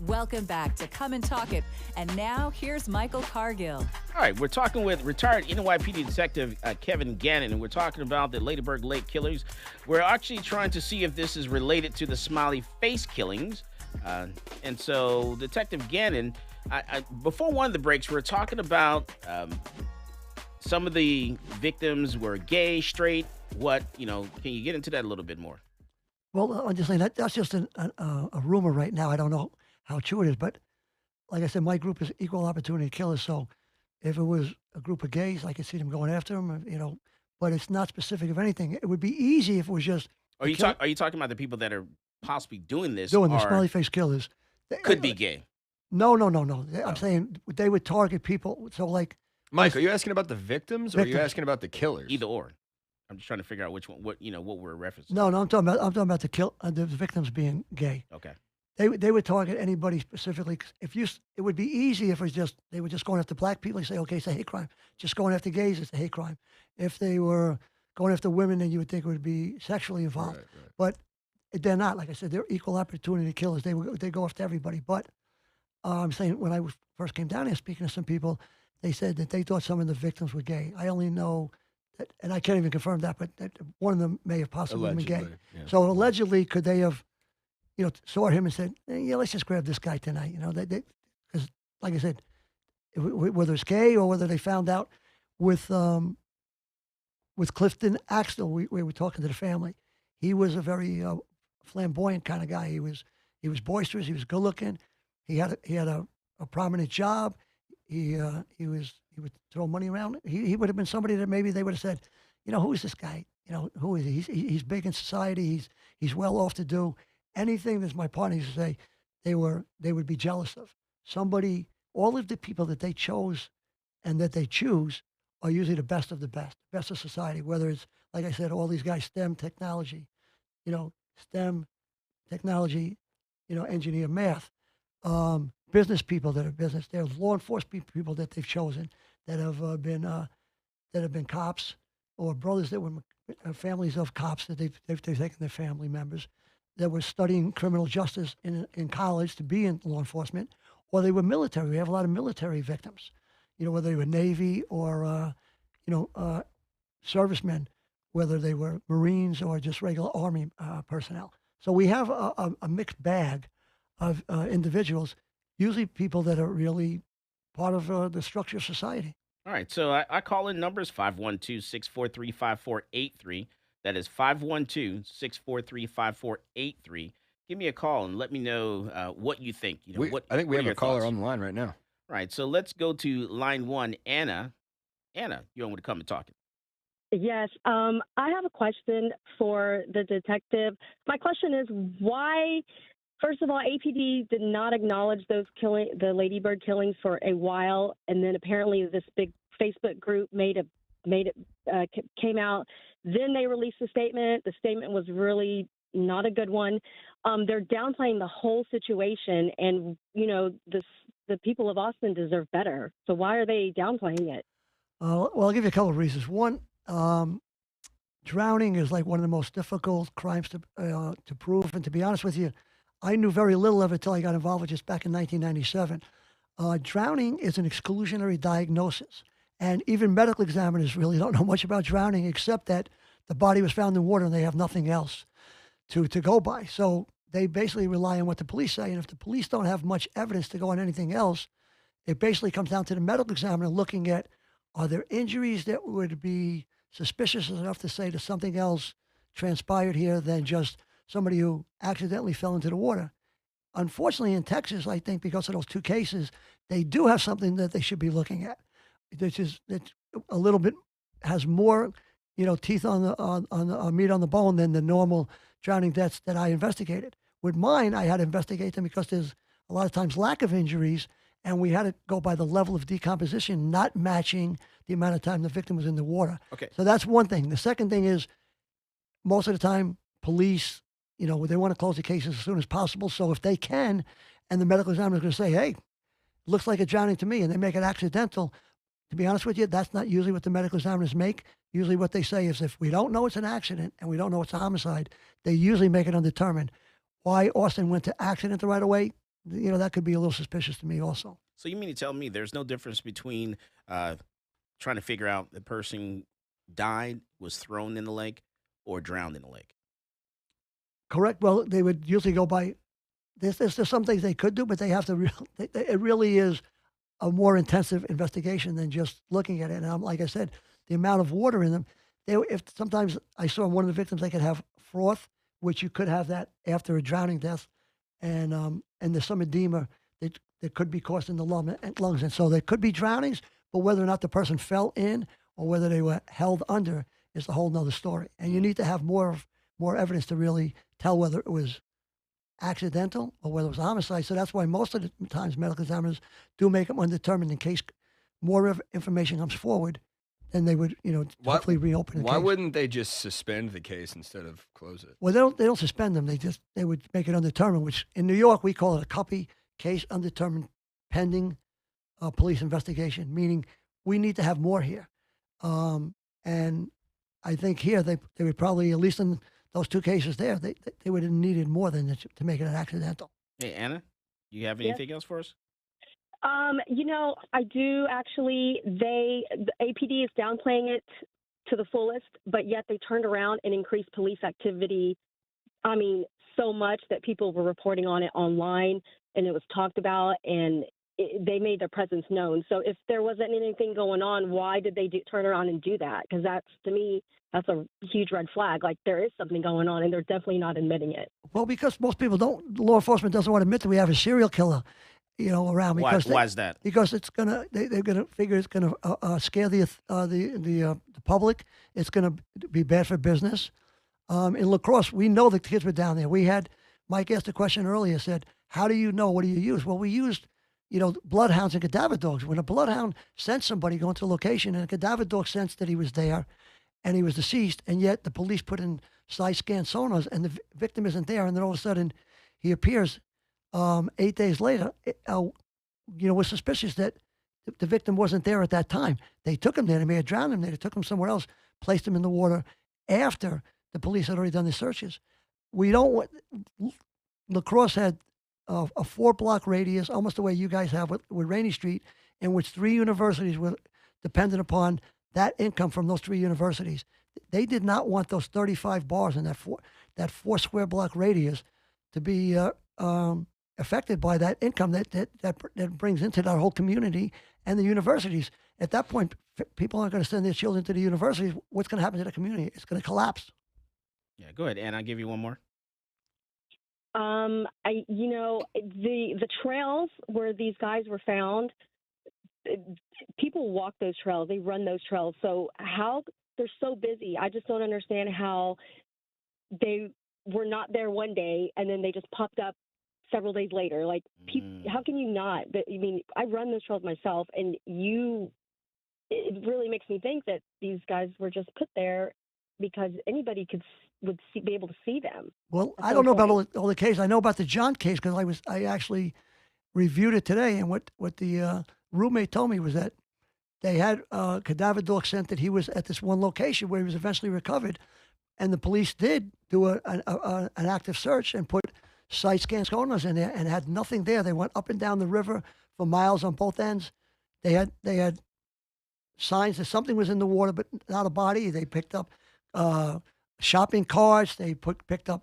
Welcome back to Come and Talk It. And now here's Michael Cargill. All right, we're talking with retired NYPD Detective Kevin Gannon, and we're talking about the Ladyburg Lake killings. We're actually trying to see if this is related to the Smiley Face killings. And so, Detective Gannon, before one of the breaks, we were talking about some of the victims were gay, straight, what, can you get into that a little bit more? Well, I'm just saying that's just a rumor right now. I don't know how true it is, but like I said, my group is equal opportunity killers. So if it was a group of gays, I could see them going after them, but it's not specific of anything. It would be easy if it was just. Are you talking about the people that are possibly doing this? Doing the Smiley Face killers. Could be gay. No. I'm saying they would target people. So like. Mike, are you asking about the victims or are you asking about the killers? Either or. I'm just trying to figure out which one, what we're referencing. No, I'm talking about the victims being gay. Okay. They would target anybody specifically. It would be easy if it was they were just going after black people. You say, okay, it's a hate crime. Just going after gays, it's a hate crime. If they were going after women, then you would think it would be sexually involved. Right. But they're not. Like I said, they're equal opportunity killers. They go after everybody. But I'm saying when I first came down here speaking to some people, they said that they thought some of the victims were gay. I only know. And I can't even confirm that, but that one of them may have possibly been gay. Yeah. So allegedly, could they have, saw him and said, yeah, let's just grab this guy tonight, because like I said, whether it's gay or whether they found out with Clifton Axtell, we were talking to the family. He was a very flamboyant kind of guy. He was boisterous. He was good looking. He had a prominent job. He would throw money around. He would have been somebody that maybe they would have said, who is this guy? Who is he? He's big in society. He's well off to do anything. As my partner used to say, they would be jealous of somebody. All of the people that they chose and that they choose are usually the best of society. Whether it's like I said, all these guys, STEM technology, engineer, math. Business people that are business. There's law enforcement people that they've chosen that have been cops or brothers that were families of cops that they've taken their family members that were studying criminal justice in college to be in law enforcement, or they were military. We have a lot of military victims, whether they were Navy or servicemen, whether they were Marines or just regular Army personnel. So we have a mixed bag of individuals. Usually people that are really part of the structure of society. All right, so I call in numbers 512-643-5483. That is 512-643-5483. Give me a call and let me know what you think. You know, I think we what are have your a caller thoughts? on the line right now. Right. So let's go to line one, Anna. Anna, you want to come and talk? Yes. I have a question for the detective. My question is why, first of all, APD did not acknowledge the Ladybird killings for a while, and then apparently this big Facebook group came out. Then they released a statement. The statement was really not a good one. They're downplaying the whole situation, and the people of Austin deserve better. So why are they downplaying it? Well, I'll give you a couple of reasons. One, drowning is like one of the most difficult crimes to prove. And to be honest with you, I knew very little of it till I got involved with this back in 1997. Drowning is an exclusionary diagnosis. And even medical examiners really don't know much about drowning, except that the body was found in water and they have nothing else to go by. So they basically rely on what the police say. And if the police don't have much evidence to go on anything else, it basically comes down to the medical examiner looking at, are there injuries that would be suspicious enough to say that something else transpired here than just somebody who accidentally fell into the water? Unfortunately, in Texas, I think because of those two cases, they do have something that they should be looking at. That's a little bit has more, teeth on the meat on the bone than the normal drowning deaths that I investigated. With mine, I had to investigate them because there's a lot of times lack of injuries, and we had to go by the level of decomposition not matching the amount of time the victim was in the water. Okay. So that's one thing. The second thing is most of the time police, they want to close the cases as soon as possible. So if they can, and the medical examiner is going to say, hey, looks like a drowning to me, and they make it accidental, to be honest with you, that's not usually what the medical examiners make. Usually what they say is if we don't know it's an accident and we don't know it's a homicide, they usually make it undetermined. Why Austin went to accident right away, that could be a little suspicious to me also. So you mean to tell me there's no difference between trying to figure out the person died, was thrown in the lake, or drowned in the lake? Correct. Well, they would usually go by, there's some things they could do, but they have to, it really is a more intensive investigation than just looking at it. And like I said, the amount of water in them, if sometimes I saw one of the victims, they could have froth, which you could have that after a drowning death. And there's some edema that could be caused in the lungs. And so there could be drownings, but whether or not the person fell in or whether they were held under is a whole nother story. And you need to have more evidence to really tell whether it was accidental or whether it was a homicide. So that's why most of the times medical examiners do make them undetermined in case more information comes forward, then they would, hopefully reopen the case. Why wouldn't they just suspend the case instead of close it? Well, they don't suspend them. They would make it undetermined, which in New York we call it a CUPI, case undetermined pending police investigation, meaning we need to have more here. And I think here they would probably, at least in those two cases there, they would have needed more than to make it an accidental. Hey, Anna, you have anything else for us? I do actually. The APD is downplaying it to the fullest, but yet they turned around and increased police activity. I mean, so much that people were reporting on it online, and it was talked about, and they made their presence known. So if there wasn't anything going on, why did they turn around and do that? Because to me, that's a huge red flag. Like, there is something going on, and they're definitely not admitting it. Well, because most people law enforcement doesn't want to admit that we have a serial killer, around. Because why is that? Because they're gonna figure it's gonna scare the public. It's gonna be bad for business. In La Crosse, we know the kids were down there. Mike asked a question earlier, said, how do you know? What do you use? Well, we used, bloodhounds and cadaver dogs. When a bloodhound sensed somebody going to a location and a cadaver dog sensed that he was there and he was deceased, and yet the police put in side scan sonars and the victim isn't there, and then all of a sudden he appears 8 days later, was suspicious that the victim wasn't there at that time. They took him there. They may have drowned him there. They took him somewhere else, placed him in the water after the police had already done the searches. La Crosse had a 4-block radius, almost the way you guys have with Rainey Street, in which 3 universities were dependent upon that income from those 3 universities. They did not want those 35 bars in that 4 square block radius to be affected by that income that brings into that whole community and the universities. At that point, people aren't going to send their children to the universities. What's going to happen to the community? It's going to collapse. Yeah, go ahead, and I'll give you one more. The trails where these guys were found, people walk those trails, they run those trails. So how they're so busy, I just don't understand how they were not there one day and then they just popped up several days later. Like, how can you not? I mean, I run those trails myself, and it really makes me think that these guys were just put there because anybody be able to see them. Well, I don't know about all the cases. I know about the John case because I actually reviewed it today, and what the roommate told me was that they had a cadaver dog scent that he was at this one location where he was eventually recovered, and the police did do an active search and put side scan sonars in there and had nothing there. They went up and down the river for miles on both ends. They had signs that something was in the water, but not a body. They picked up shopping carts. They picked up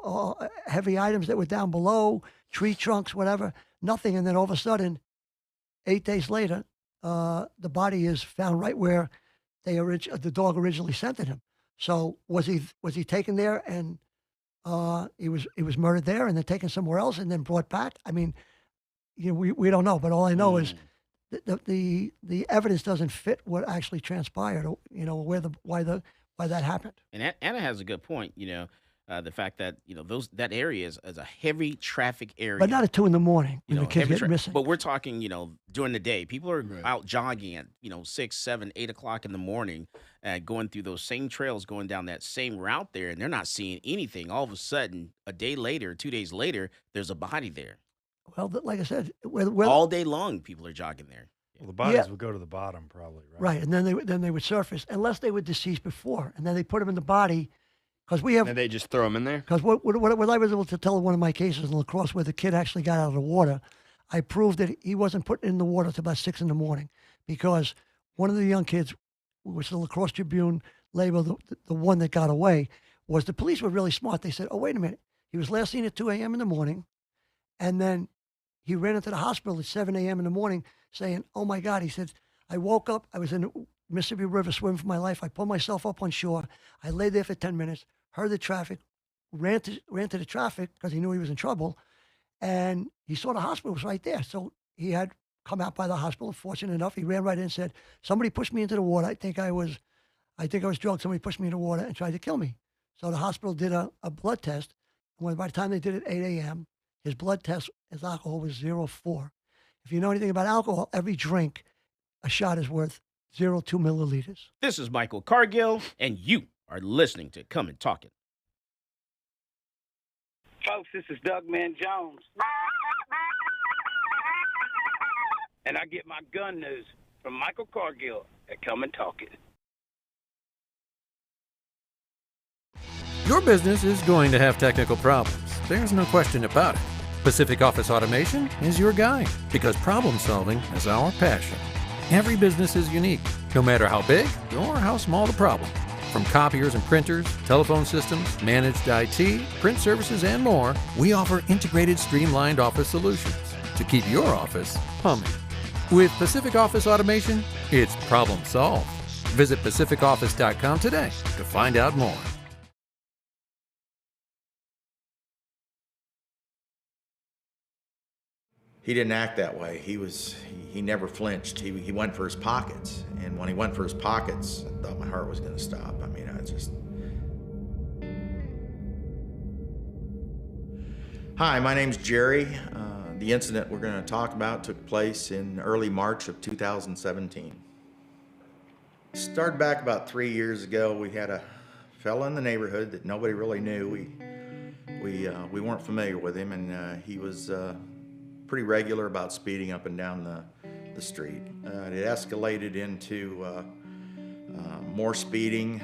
heavy items that were down below, tree trunks, whatever. Nothing. And then all of a sudden, 8 days later, the body is found right where the dog originally scented him. So was he taken there and he was murdered there and then taken somewhere else and then brought back? I mean, we don't know. But all I know is the evidence doesn't fit what actually transpired. Why that happened. And Anna has a good point. The fact that that area is a heavy traffic area, but not at 2 a.m. when the kids get missing. But we're talking, during the day. People are out jogging at 6, 7, 8 o'clock in the morning, going through those same trails, going down that same route there, and they're not seeing anything. All of a sudden, a day later, 2 days later, there's a body there. Well, like I said, all day long, people are jogging there. Well, the bodies would go to the bottom, probably, right? Right, and then they would surface, unless they were deceased before, and then they put them in the body. Because we have, and they just throw them in there. Because what I was able to tell in one of my cases in La Crosse, where the kid actually got out of the water, I proved that he wasn't put in the water until about 6 a.m. because one of the young kids, which the La Crosse Tribune labeled the one that got away, was the police were really smart. They said, "Oh, wait a minute, he was last seen at 2 a.m. in the morning, and then he ran into the hospital at 7 a.m. in the morning, saying, 'Oh my God,' he said, 'I woke up, I was in the Mississippi River swimming for my life. I pulled myself up on shore. I lay there for 10 minutes. Heard the traffic, ran to the traffic because he knew he was in trouble, and he saw the hospital was right there. So he had come out by the hospital. Fortunate enough, he ran right in and said, "Somebody pushed me into the water. I think I was drugged. Somebody pushed me in the water and tried to kill me." So the hospital did a blood test. And by the time they did it at 8 a.m., his blood test, his alcohol was 0.4. If you know anything about alcohol, every drink, a shot is worth 0.2 milliliters. This is Michael Cargill, and you are listening to Come and Talk It. Folks, this is Doug Man Jones. And I get my gun news from Michael Cargill at Come and Talk It. Your business is going to have technical problems. There's no question about it. Pacific Office Automation is your guy because problem solving is our passion. Every business is unique, no matter how big or how small the problem. From copiers and printers, telephone systems, managed IT, print services, and more, we offer integrated, streamlined office solutions to keep your office humming. With Pacific Office Automation, it's problem solved. Visit pacificoffice.com today to find out more. He didn't act that way. He never flinched. He went for his pockets. And when he went for his pockets, I thought my heart was going to stop. I mean, Hi, my name's Jerry. The incident we're going to talk about took place in early March of 2017. It started back about 3 years ago. We had a fella in the neighborhood that nobody really knew. We weren't familiar with him, and he was pretty regular about speeding up and down the street. It escalated into more speeding,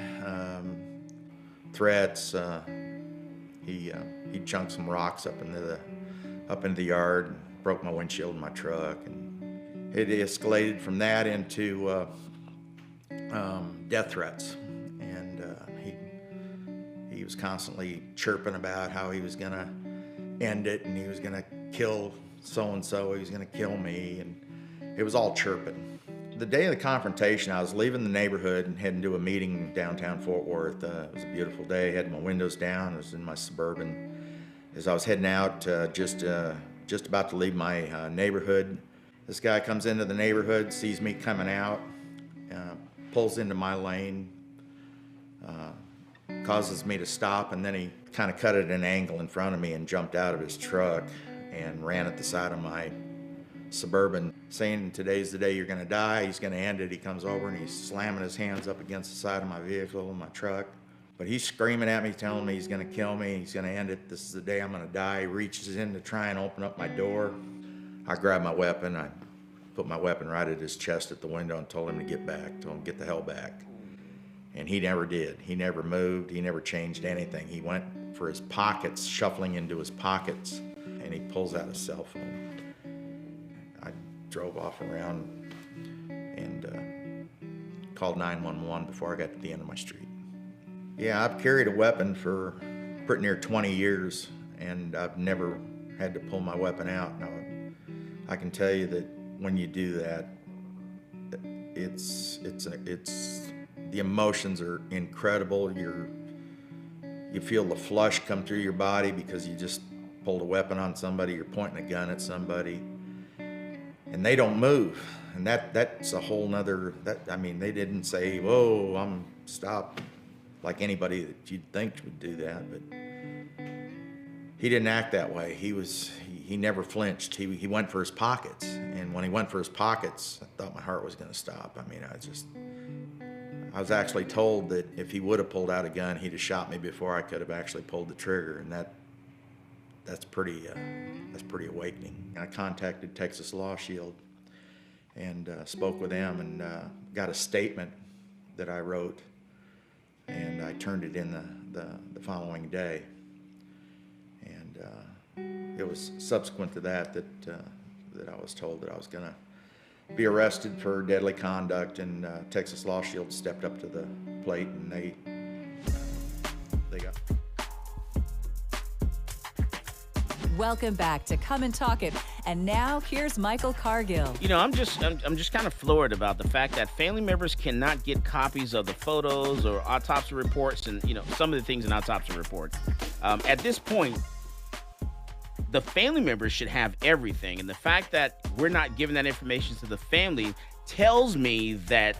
threats. He chunked some rocks up into the yard, and broke my windshield in my truck, and it escalated from that into death threats. And he was constantly chirping about how he was gonna end it, and he was gonna kill so-and-so, he was gonna kill me, and it was all chirping. The day of the confrontation, I was leaving the neighborhood and heading to a meeting downtown Fort Worth. It was a beautiful day. I had my windows down. I was in my Suburban. As I was heading out, just about to leave my neighborhood, this guy comes into the neighborhood, sees me coming out, pulls into my lane, causes me to stop, and then he kind of cut at an angle in front of me and jumped out of his truck and ran at the side of my Suburban, saying, "Today's the day you're gonna die, he's gonna end it." He comes over and he's slamming his hands up against the side of my vehicle, my truck. But he's screaming at me, telling me he's gonna kill me, he's gonna end it, this is the day I'm gonna die. He reaches in to try and open up my door. I grabbed my weapon, I put my weapon right at his chest at the window and told him to get back, told him to get the hell back. And he never did. He never moved, he never changed anything. He went for his pockets, shuffling into his pockets, and he pulls out his cell phone. I drove off around and called 911 before I got to the end of my street. Yeah, I've carried a weapon for pretty near 20 years, and I've never had to pull my weapon out. Now, I can tell you that when you do that, it's the emotions are incredible. You feel the flush come through your body because you just pulled a weapon on somebody, you're pointing a gun at somebody, and they don't move. And that's a whole nother, they didn't say, "Whoa, stop," like anybody that you'd think would do that, but he didn't act that way. He never flinched. He went for his pockets, and when he went for his pockets, I thought my heart was gonna stop. I was actually told that if he would have pulled out a gun, he'd have shot me before I could have actually pulled the trigger, and that's pretty awakening. I contacted Texas Law Shield and spoke with them and got a statement that I wrote, and I turned it in the following day. And it was subsequent to that I was told that I was gonna be arrested for deadly conduct, and Texas Law Shield stepped up to the plate, and they got. Welcome back to Come and Talk It. And now here's Michael Cargill. I'm just kind of floored about the fact that family members cannot get copies of the photos or autopsy reports and, some of the things in autopsy reports. At this point, the family members should have everything. And the fact that we're not giving that information to the family tells me that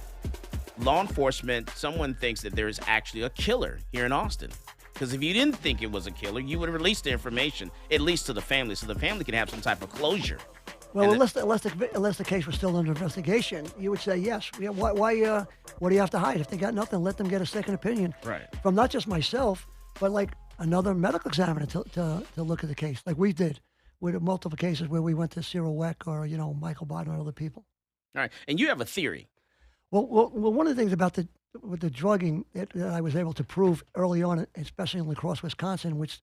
law enforcement, someone thinks that there is actually a killer here in Austin. Because if you didn't think it was a killer, you would have released the information, at least to the family, so the family can have some type of closure. Well, unless the case was still under investigation, you would say yes. Why? What do you have to hide? If they got nothing, let them get a second opinion. Right. From not just myself, but like another medical examiner to look at the case, like we did with multiple cases where we went to Cyril Weck or Michael Biden or other people. All right, and you have a theory. Well, one of the things about with the drugging that I was able to prove early on, especially in La Crosse, Wisconsin, which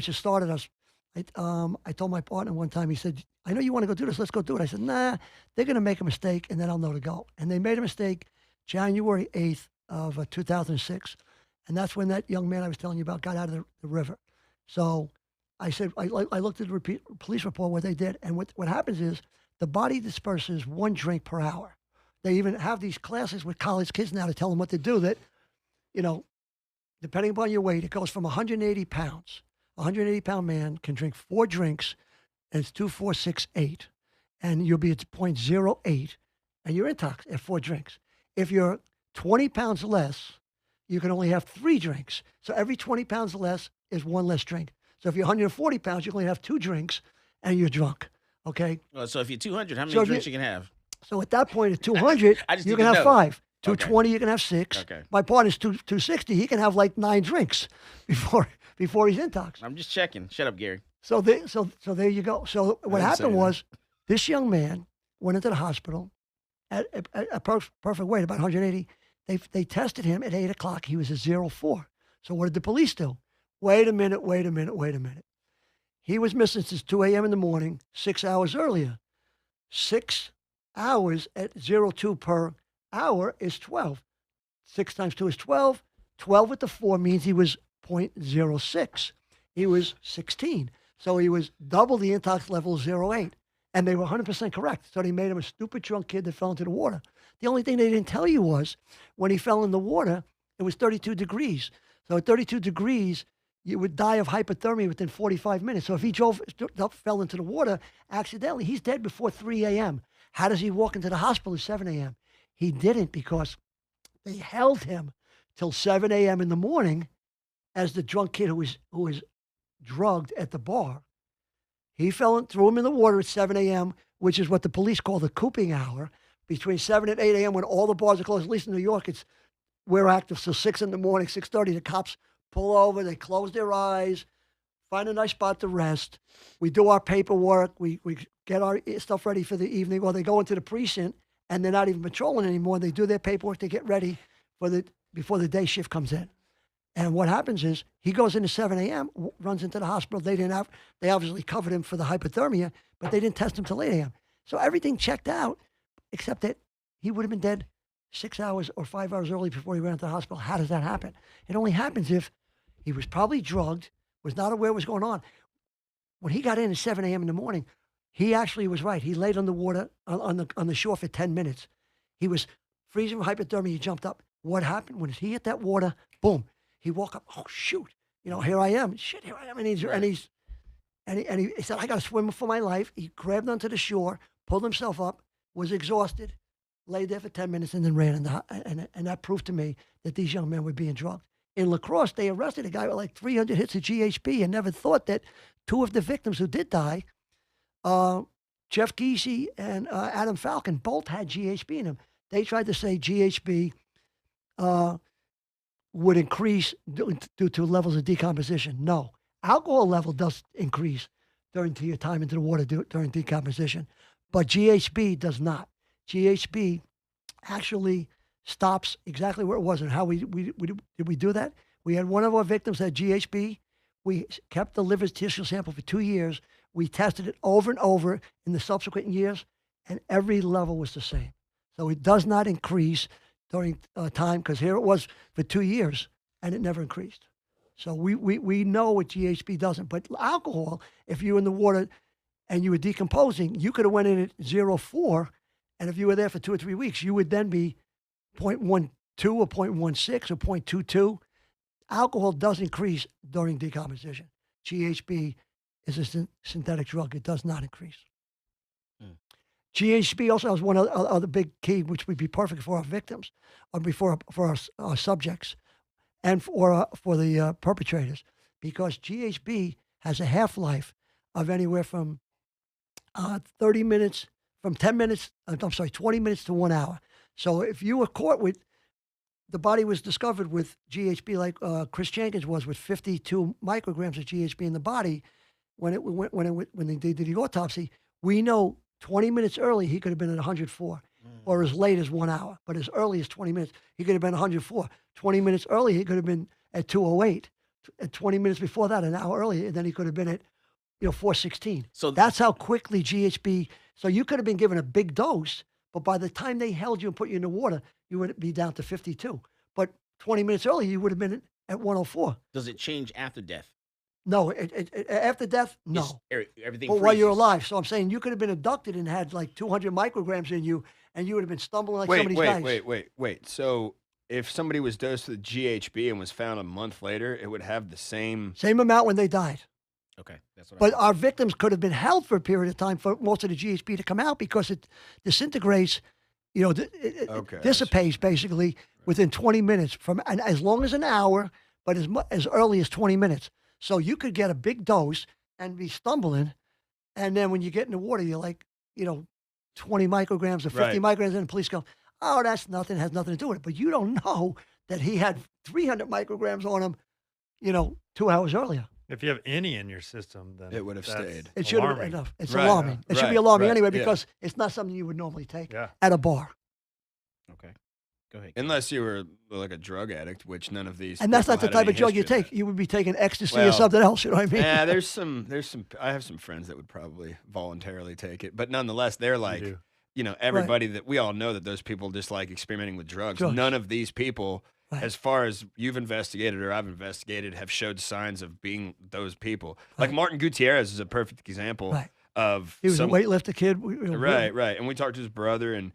has started us. I told my partner one time, he said, "I know you want to go do this, let's go do it." I said, "Nah, they're going to make a mistake and then I'll know to go." And they made a mistake January 8th of 2006. And that's when that young man I was telling you about got out of the river. So I said, I looked at the police report, what they did. And what happens is the body disperses 1 drink per hour. They even have these classes with college kids now to tell them what to do that, depending upon your weight, it goes from 180 pounds. A 180-pound man can drink 4 drinks, and it's 2, 4, 6, 8. And you'll be at 0.08, and you're intox at 4 drinks. If you're 20 pounds less, you can only have 3 drinks. So every 20 pounds less is 1 less drink. So if you're 140 pounds, you can only have 2 drinks, and you're drunk, okay? Well, so if you're 200, how many drinks you can have? So at that point, at 200, you can have 5. 220, you can have 6. Okay. My partner's 260. He can have like 9 drinks before he's intox. I'm just checking. Shut up, Gary. So there you go. So what happened was this young man went into the hospital at a perfect weight, about 180. They tested him at 8 o'clock. He was a 0.4. So what did the police do? Wait a minute. He was missing since 2 a.m. in the morning, 6 hours earlier. 6 hours at 0.2 per hour is 12. 6 times 2 is 12. 12 with the 4 means he was 0.06. He was 16. So he was double the intox level, 0.8. And they were 100% correct. So they made him a stupid drunk kid that fell into the water. The only thing they didn't tell you was when he fell in the water, it was 32 degrees. So at 32 degrees, you would die of hypothermia within 45 minutes. So if he fell into the water accidentally, he's dead before 3 a.m. How does he walk into the hospital at 7 a.m.? He didn't, because they held him till 7 a.m. in the morning as the drunk kid who was drugged at the bar. He threw him in the water at 7 a.m., which is what the police call the cooping hour, between 7 and 8 a.m. when all the bars are closed. At least in New York, we're active till 6 in the morning, 6:30. The cops pull over, they close their eyes, find a nice spot to rest. We do our paperwork. We get our stuff ready for the evening, or they go into the precinct and they're not even patrolling anymore. They do their paperwork to get ready before the day shift comes in. And what happens is he goes in at 7 a.m., runs into the hospital. They obviously covered him for the hypothermia, but they didn't test him till 8 a.m. So everything checked out, except that he would have been dead 6 hours or 5 hours early before he ran into the hospital. How does that happen? It only happens if he was probably drugged, was not aware what was going on. When he got in at 7 a.m. in the morning, he actually was right. He laid on the water on the shore for 10 minutes. He was freezing from hypothermia. He jumped up. What happened? When he hit that water, boom, he woke up. Oh, shoot. Here I am. Shit, here I am. And he said, I got to swim for my life. He grabbed onto the shore, pulled himself up, was exhausted, laid there for 10 minutes, and then ran. And that proved to me that these young men were being drugged. In La Crosse, they arrested a guy with like 300 hits of GHB and never thought that two of the victims who did die, Jeff Giese and Adam Falcon, both had GHB in them. They tried to say GHB would increase due to levels of decomposition. No. Alcohol level does increase during your time into the water during decomposition, but GHB does not. GHB actually stops exactly where it was. And how did we do that? We had one of our victims had GHB. We kept the liver tissue sample for 2 years. We tested it over and over in the subsequent years, and every level was the same. So it does not increase during time, because here it was for 2 years, and it never increased. So we know what GHB doesn't. But alcohol, if you were in the water and you were decomposing, you could have went in at 0.4, and if you were there for 2 or 3 weeks, you would then be 0.12 or 0.16 or 0.22. Alcohol does increase during decomposition. GHB is a synthetic drug. It does not increase. GHB also has one other big key, which would be perfect for our victims, or for our subjects, and for the perpetrators, because GHB has a half-life of anywhere from 20 minutes to 1 hour. So if you were caught with, the body was discovered with GHB, like Chris Jenkins was, with 52 micrograms of GHB in the body, when they did the autopsy, we know 20 minutes early he could have been at 104, or as late as 1 hour, but as early as 20 minutes he could have been 104. 20 minutes early he could have been at 208. At 20 minutes before that, an hour earlier, and then he could have been at 416. So that's how quickly GHB. So you could have been given a big dose, but by the time they held you and put you in the water, you would be down to 52. But 20 minutes earlier, you would have been at 104. Does it change after death? No, after death, no. Everything. But while you're alive, so I'm saying you could have been abducted and had like 200 micrograms in you, and you would have been stumbling like some of these guys. Wait. So if somebody was dosed with GHB and was found a month later, it would have the same amount when they died. Okay, that's what. But our victims could have been held for a period of time for most of the GHB to come out, because it disintegrates, it dissipates basically within 20 minutes, and as long as an hour, but as early as 20 minutes. So you could get a big dose and be stumbling, and then when you get in the water, you're like, 20 micrograms or 50 micrograms, and the police go, oh, that's nothing, has nothing to do with it. But you don't know that he had 300 micrograms on him, 2 hours earlier. If you have any in your system, then it would have stayed. It should have been enough. It's alarming. It should be alarming anyway, because it's not something you would normally take at a bar. Okay. Go ahead. Unless you were like a drug addict, which none of these. And that's not the type of drug you take. You would be taking ecstasy or something else. You know what I mean? Yeah, there's some. I have some friends that would probably voluntarily take it, but nonetheless, they're like, everybody that we all know that those people just like experimenting with drugs. None of these people, as far as you've investigated or I've investigated, have showed signs of being those people. Like Martin Gutierrez is a perfect example of He was a weightlifter kid. Right. And we talked to his brother, and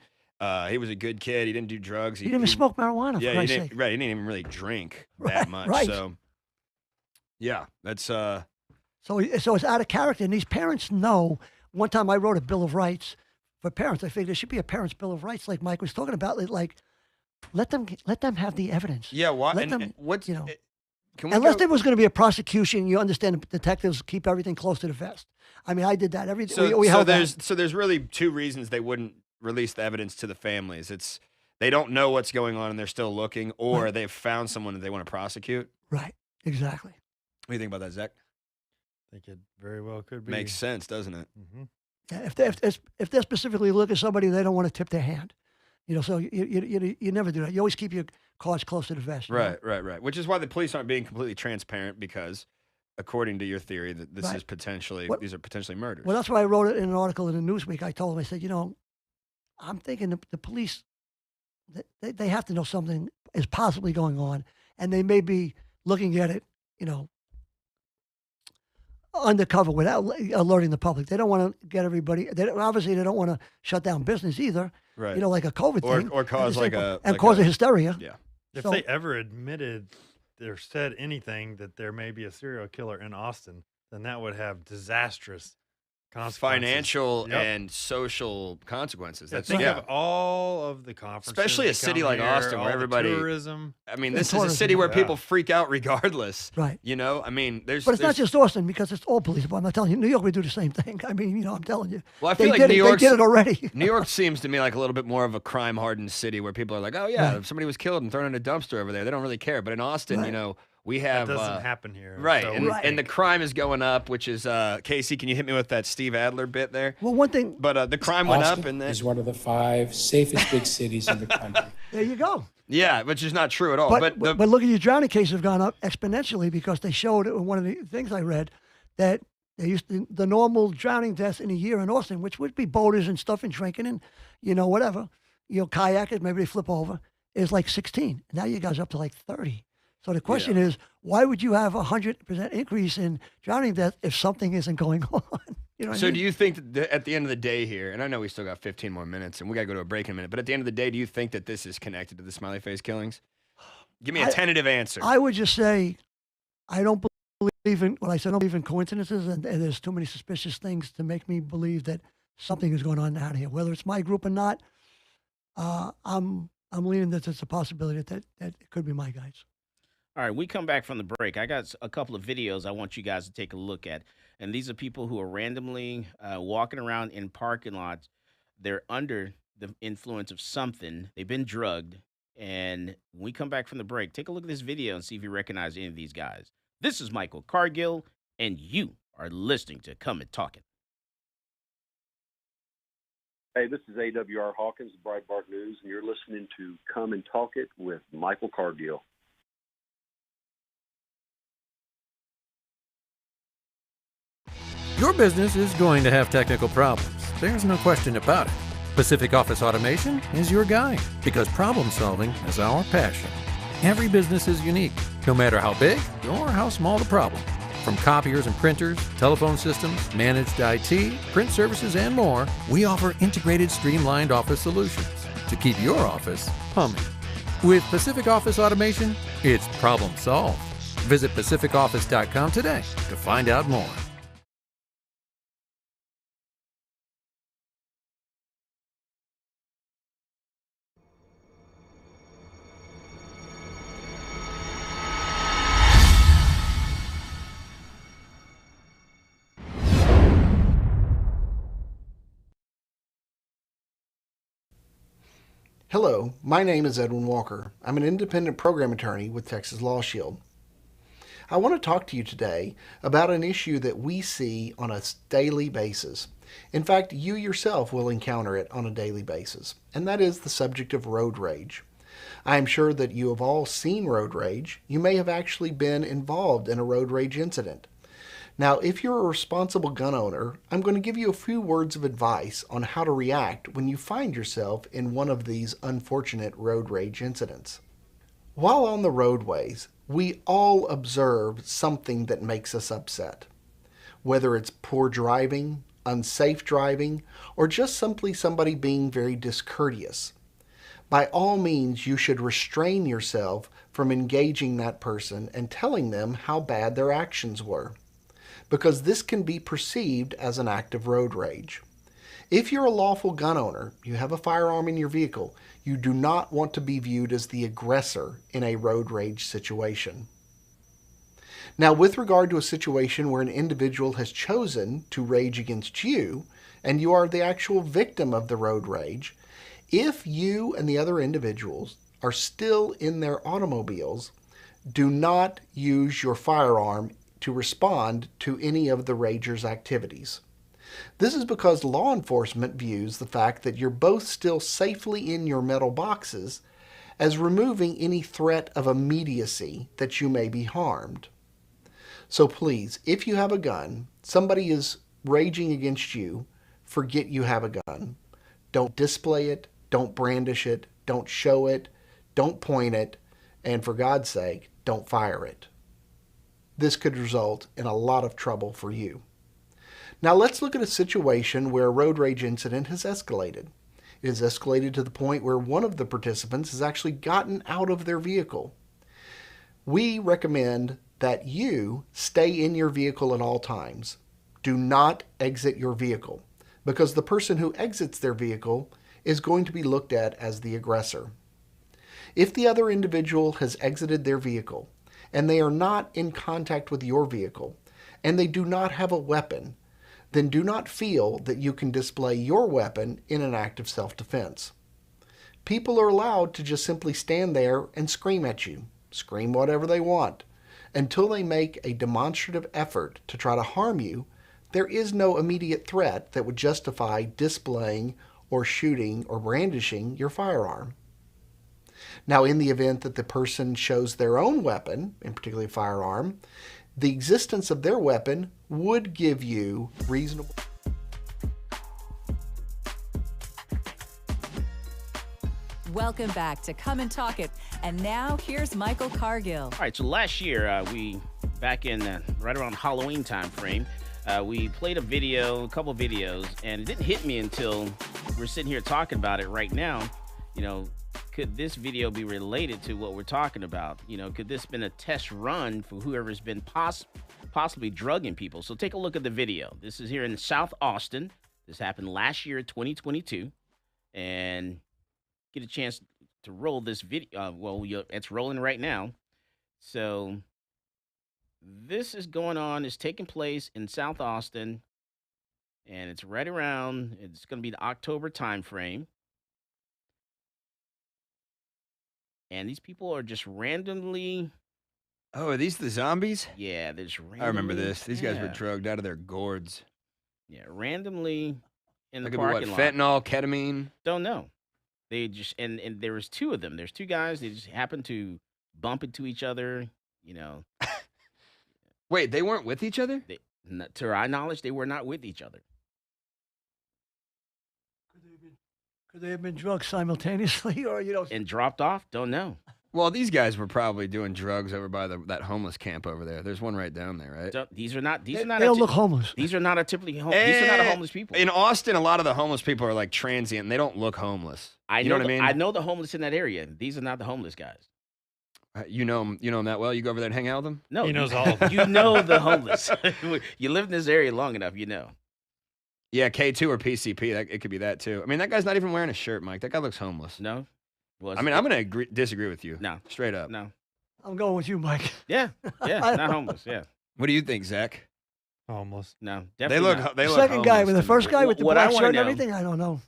he was a good kid. He didn't do drugs. He didn't even smoke marijuana, Yeah, for Christ's sake. He didn't even really drink that much. Right. So, yeah, that's... So it's out of character, and these parents know. One time I wrote a Bill of Rights for parents. I figured there should be a parents' Bill of Rights, like Mike was talking about. Like, let them have the evidence. Yeah, why? Let them, and what's... Unless there was going to be a prosecution, you understand detectives keep everything close to the vest. I mean, I did that. So there's really two reasons they wouldn't release the evidence to the families. It's they don't know what's going on and they're still looking, or they've found someone that they want to prosecute. Right. Exactly. What do you think about that, Zach? I think it very well could be. Makes sense, doesn't it? Mm-hmm. Yeah, if they're specifically looking at somebody, they don't want to tip their hand. So you never do that. You always keep your cards close to the vest. Right. Which is why the police aren't being completely transparent, because according to your theory, that this is these are potentially murders. Well, that's why I wrote it in an article in the Newsweek. I told them, I said, I'm thinking the police, they have to know something is possibly going on, and they may be looking at it, undercover without alerting the public. They don't want to get everybody. Obviously, they don't want to shut down business either. Right. Like a COVID thing, or cause cause a hysteria. Yeah. If they ever admitted or said anything that there may be a serial killer in Austin, then that would have disastrous consequences. Financial and social consequences. Think of all of the conferences, especially a city like Austin, where everybody tourism. I mean, this is a city where people freak out regardless. Right. I mean, but it's not just Austin, because it's all police. But I'm not telling you, New York would do the same thing. I mean, I'm telling you. Well, I feel like New York did it already. New York seems to me like a little bit more of a crime-hardened city where people are like, oh yeah, somebody was killed and thrown in a dumpster over there. They don't really care. But in Austin, we have that doesn't happen here. Right. So And the crime is going up, which is Casey, can you hit me with that Steve Adler bit there? Well, one thing. But the crime went Austin up, and then is one of the 5 safest big cities in the country. There you go. Yeah, which is not true at all. But look at your drowning cases have gone up exponentially, because they showed in one of the things I read that they used the normal drowning deaths in a year in Austin, which would be boaters and stuff and drinking and whatever, kayakers, maybe they flip over, is like 16. Now you guys are up to like 30. So the question is, why would you have 100% increase in drowning deaths if something isn't going on? Do you think that at the end of the day here, and I know we still got 15 more minutes and we got to go to a break in a minute, but at the end of the day, do you think that this is connected to the Smiley Face killings? Give me a tentative answer. I would just say, I don't believe in, I don't believe in coincidences, and there's too many suspicious things to make me believe that something is going on out here. Whether it's my group or not, I'm leaning that it's a possibility that it could be my guys. All right, we come back from the break. I got a couple of videos I want you guys to take a look at. And these are people who are randomly walking around in parking lots. They're under the influence of something. They've been drugged. And when we come back from the break, take a look at this video and see if you recognize any of these guys. This is Michael Cargill, and you are listening to Come and Talk It. Hey, this is AWR Hawkins, Breitbart News, and you're listening to Come and Talk It with Michael Cargill. Your business is going to have technical problems. There's no question about it. Pacific Office Automation is your guy, because problem solving is our passion. Every business is unique, no matter how big or how small the problem. From copiers and printers, telephone systems, managed IT, print services, and more, we offer integrated, streamlined office solutions to keep your office humming. With Pacific Office Automation, it's problem solved. Visit pacificoffice.com today to find out more. Hello, my name is Edwin Walker. I'm an independent program attorney with Texas Law Shield. I want to talk to you today about an issue that we see on a daily basis. In fact, you yourself will encounter it on a daily basis, and that is the subject of road rage. I am sure that you have all seen road rage. You may have actually been involved in a road rage incident. Now, if you're a responsible gun owner, I'm going to give you a few words of advice on how to react when you find yourself in one of these unfortunate road rage incidents. While on the roadways, we all observe something that makes us upset. Whether it's poor driving, unsafe driving, or just simply somebody being very discourteous. By all means, you should restrain yourself from engaging that person and telling them how bad their actions were, because this can be perceived as an act of road rage. If you're a lawful gun owner, you have a firearm in your vehicle, you do not want to be viewed as the aggressor in a road rage situation. Now, with regard to a situation where an individual has chosen to rage against you, and you are the actual victim of the road rage, if you and the other individuals are still in their automobiles, do not use your firearm to respond to any of the rager's activities. This is because law enforcement views the fact that you're both still safely in your metal boxes as removing any threat of immediacy that you may be harmed. So please, if you have a gun, somebody is raging against you, forget you have a gun. Don't display it, don't brandish it, don't show it, don't point it, and for God's sake, don't fire it. This could result in a lot of trouble for you. Now let's look at a situation where a road rage incident has escalated. It has escalated to the point where one of the participants has actually gotten out of their vehicle. We recommend that you stay in your vehicle at all times. Do not exit your vehicle, because the person who exits their vehicle is going to be looked at as the aggressor. If the other individual has exited their vehicle and they are not in contact with your vehicle and they do not have a weapon, then do not feel that you can display your weapon in an act of self-defense. People are allowed to just simply stand there and scream at you, scream whatever they want. Until they make a demonstrative effort to try to harm you, there is no immediate threat that would justify displaying or shooting or brandishing your firearm. Now, in the event that the person shows their own weapon, in particular a firearm, the existence of their weapon would give you reasonable... Welcome back to Come and Talk It. And now here's Michael Cargill. All right, so last year, back in right around Halloween time frame, we played a couple videos, and it didn't hit me until we're sitting here talking about it right now. You know, could this video be related to what we're talking about? You know, could this have been a test run for whoever's been possibly drugging people? So take a look at the video. This is here in South Austin. This happened last year, 2022, and get a chance to roll this video. It's rolling right now. So this is going on. It's taking place in South Austin, and it's right around. It's going to be the October time frame. And these people are just randomly. Oh, are these the zombies? Yeah, they're just randomly. I remember this. These guys were drugged out of their gourds. Yeah, randomly in the That could be parking what, lot. fentanyl, ketamine? Don't know. They just and there was two of them. There's two guys. They just happened to bump into each other. You know. Wait, they weren't with each other? To our knowledge, they were not with each other. Could they have been drugged simultaneously, or and dropped off? Don't know. Well, these guys were probably doing drugs over by that homeless camp over there. There's one right down there, right? So these are not. They don't look homeless. These are not these are not homeless people. In Austin, a lot of the homeless people are like transient. And they don't look homeless. You know what I mean? I know the homeless in that area. These are not the homeless guys. You know them that well? You go over there and hang out with them? No, He knows all of them. You know the homeless. You live in this area long enough, you know. Yeah, K2 or PCP. It could be that too. I mean, that guy's not even wearing a shirt, Mike. That guy looks homeless. No. Well, I mean, I'm going to disagree with you. No. Straight up. No. I'm going with you, Mike. Yeah. Yeah. Not homeless. Yeah. What do you think, Zach? Homeless. No. They Definitely look. not. They look. Second guy, with the first guy with the What I black wanna shirt and know- everything, I don't know.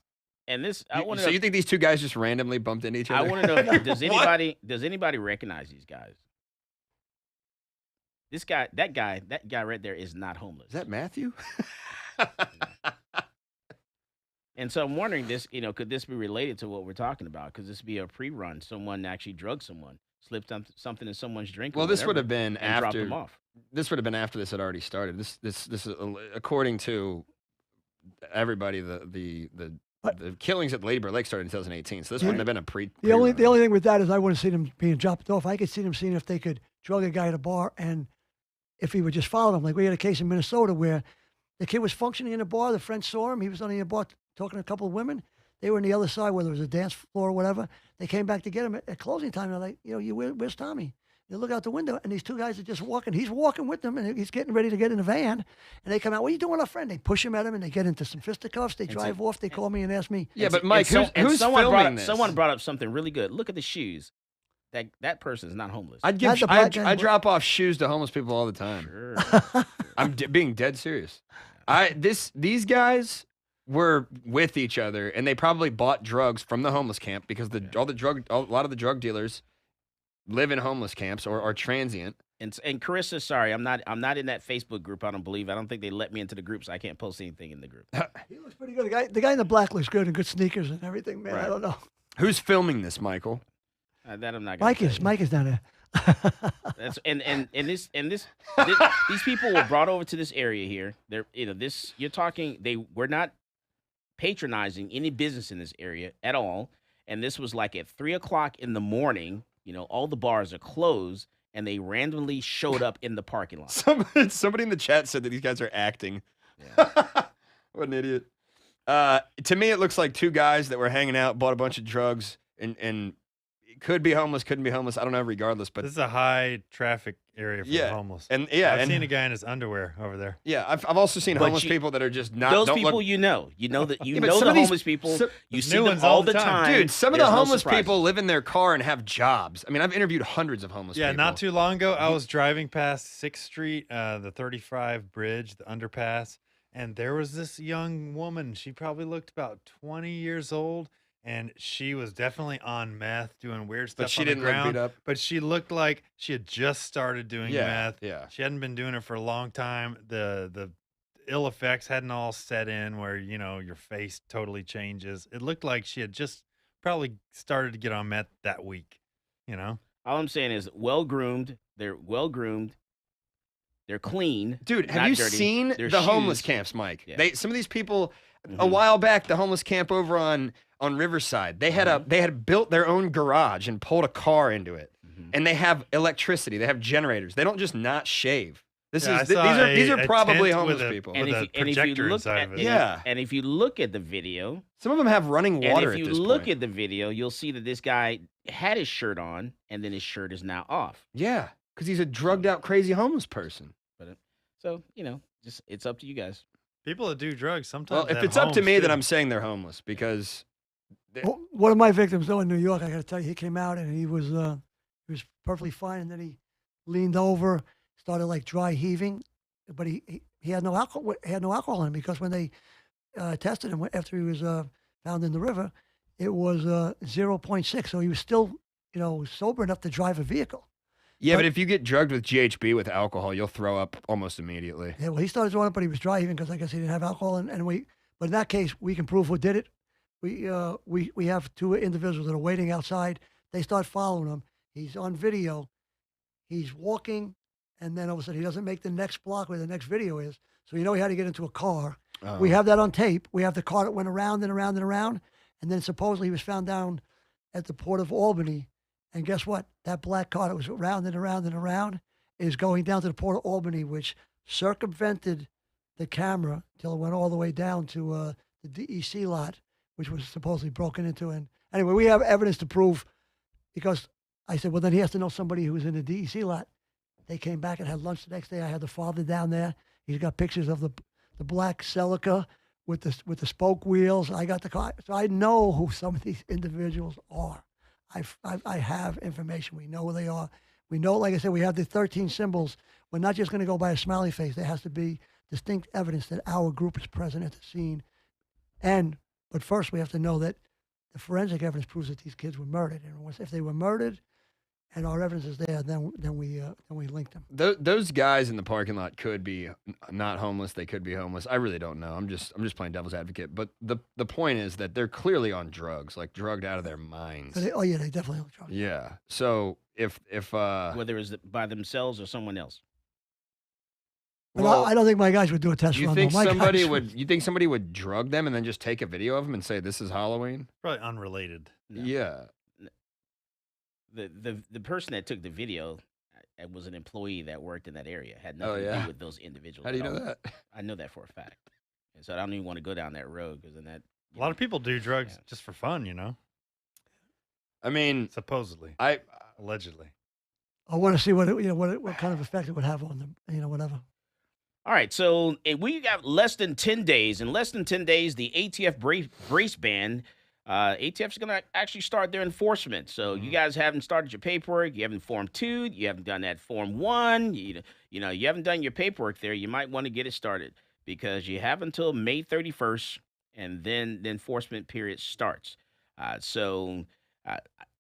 And this, I want to. So you think these two guys just randomly bumped into each other? I want to know. Does anybody recognize these guys? This guy, that guy right there is not homeless. Is that Matthew? And so I'm wondering, could this be related to what we're talking about? Could this be a pre-run? Someone actually drugged someone, slipped something in someone's drink. Well, this would have been and dropped after. them off. This would have been after this had already started. This is according to everybody. The killings at Lady Bird Lake started in 2018. So this wouldn't have been a pre. The only thing with that is I wouldn't see them being dropped off. I could see them seeing if they could drug a guy at a bar, and if he would just follow them. Like we had a case in Minnesota where The kid was functioning in a bar. The friend saw him. He was on the bar talking to a couple of women. They were on the other side, whether it was a dance floor or whatever. They came back to get him at closing time. They're like, where's Tommy? They look out the window, and these two guys are just walking. He's walking with them, and he's getting ready to get in the van. And they come out, what are you doing with our friend? They push him at him, and they get into some fisticuffs. They drive off. They call me and ask me. Yeah, but Mike, who's filming this? Someone brought up something really good. Look at the shoes. That person is not homeless. I drop off shoes to homeless people all the time. Sure. I'm being dead serious. These guys were with each other, and they probably bought drugs from the homeless camp because a lot of the drug dealers live in homeless camps or are transient. And Carissa, sorry, I'm not in that Facebook group. I don't think they let me into the group, so I can't post anything in the group. He looks pretty good. The guy in the black looks good and good sneakers and everything, man. Right. I don't know. Who's filming this, Michael? That I'm not. Mike is down there. That's these people were brought over to this area here. You're talking. They were not patronizing any business in this area at all, and this was like at 3:00 in the morning. All the bars are closed, and they randomly showed up in the parking lot. Somebody in the chat said that these guys are acting. Yeah. What an idiot. To me, it looks like two guys that were hanging out, bought a bunch of drugs, and could be homeless, couldn't be homeless. I don't know, regardless. But this is a high traffic area for the homeless. And I've seen a guy in his underwear over there. Yeah, I've also seen homeless people that are just not. Those people, the homeless people. You see them all the time. Dude, some of the homeless people live in their car and have jobs. I mean, I've interviewed hundreds of homeless people. Yeah, not too long ago, I was driving past 6th Street, the 35 bridge, the underpass, and there was this young woman. She probably looked about 20 years old. And she was definitely on meth, doing weird stuff. But she on the didn't look ground, beat up. But she looked like she had just started doing meth. Yeah. She hadn't been doing it for a long time. The ill effects hadn't all set in where, your face totally changes. It looked like she had just probably started to get on meth that week, All I'm saying is well-groomed. They're well-groomed. They're clean. Dude, have you seen the homeless camps, Mike? Yeah. Some of these people, a while back, the homeless camp over on Riverside, they had built their own garage and pulled a car into it, and they have electricity. They have generators. They don't just not shave. These are probably homeless people. And if you look at the video, some of them have running water. And if you look at the video, you'll see that this guy had his shirt on, and then his shirt is now off. Yeah, because he's a drugged out, crazy homeless person. So just it's up to you guys. People that do drugs sometimes. Well, if it's up to me, then I'm saying they're homeless because. One of my victims, though, in New York, I got to tell you, he came out and he was perfectly fine, and then he leaned over, started like dry heaving, but he had no alcohol. He had no alcohol in him because when they tested him after he was found in the river, it was 0.6. So he was still sober enough to drive a vehicle. Yeah, but if you get drugged with GHB with alcohol, you'll throw up almost immediately. Yeah, well, he started throwing up, but he was dry heaving because I guess he didn't have alcohol, but in that case, we can prove who did it. We have two individuals that are waiting outside. They start following him. He's on video. He's walking, and then all of a sudden he doesn't make the next block where the next video is. So he had to get into a car. We have that on tape. We have the car that went around and around and around, and then supposedly he was found down at the Port of Albany. And guess what? That black car that was around and around and around is going down to the Port of Albany, which circumvented the camera till it went all the way down to the DEC lot, which was supposedly broken into. And anyway, we have evidence to prove, because I said, well, then he has to know somebody who was in the DEC lot. They came back and had lunch the next day. I had the father down there. He's got pictures of the black Celica with the spoke wheels. I got the car. So I know who some of these individuals are. I have information. We know where they are. We know, like I said, we have the 13 symbols. We're not just going to go by a smiley face. There has to be distinct evidence that our group is present at the scene. But first, we have to know that the forensic evidence proves that these kids were murdered. And if they were murdered, and our evidence is there, then we link them. Those guys in the parking lot could be not homeless. They could be homeless. I really don't know. I'm just playing devil's advocate. But the point is that they're clearly on drugs, like drugged out of their minds. They definitely on drugs. Yeah. So if whether it's by themselves or someone else. Well, I don't think my guys would do a test run. You think somebody would drug them and then just take a video of them and say this is Halloween? Probably unrelated. No. Yeah. The person that took the video, it was an employee that worked in that area. Had Oh, nothing to yeah? do with those individuals. How do you at know all. that? I know that for a fact. And so I don't even want to go down that road because then that A lot of people do drugs just for fun, you know. I mean, supposedly, allegedly. I want to see what what kind of effect it would have on them. Whatever. All right, so we got less than 10 days. In less than 10 days, the ATF brace ban, ATF's going to actually start their enforcement. So you guys haven't started your paperwork. You haven't Form 2. You haven't done that Form 1. You haven't done your paperwork there. You might want to get it started because you have until May 31st, and then the enforcement period starts. So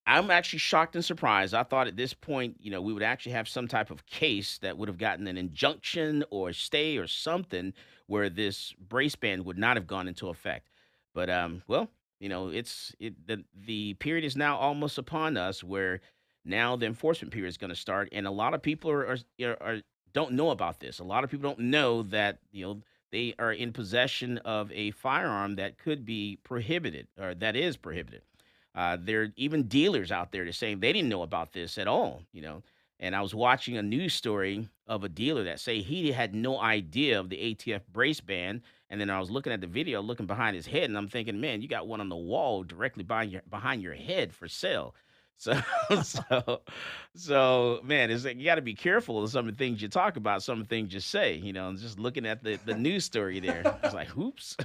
I'm actually shocked and surprised. I thought at this point, we would actually have some type of case that would have gotten an injunction or a stay or something where this brace ban would not have gone into effect. But the period is now almost upon us where now the enforcement period is going to start, and a lot of people are don't know about this. A lot of people don't know that they are in possession of a firearm that could be prohibited or that is prohibited. There are even dealers out there that saying they didn't know about this at all, And I was watching a news story of a dealer that say he had no idea of the ATF brace ban. And then I was looking at the video, looking behind his head, and I'm thinking, man, you got one on the wall directly behind your head for sale. So, man, it's like you got to be careful of some of the things you talk about, some of the things you say, and just looking at the news story there, it's like, oops.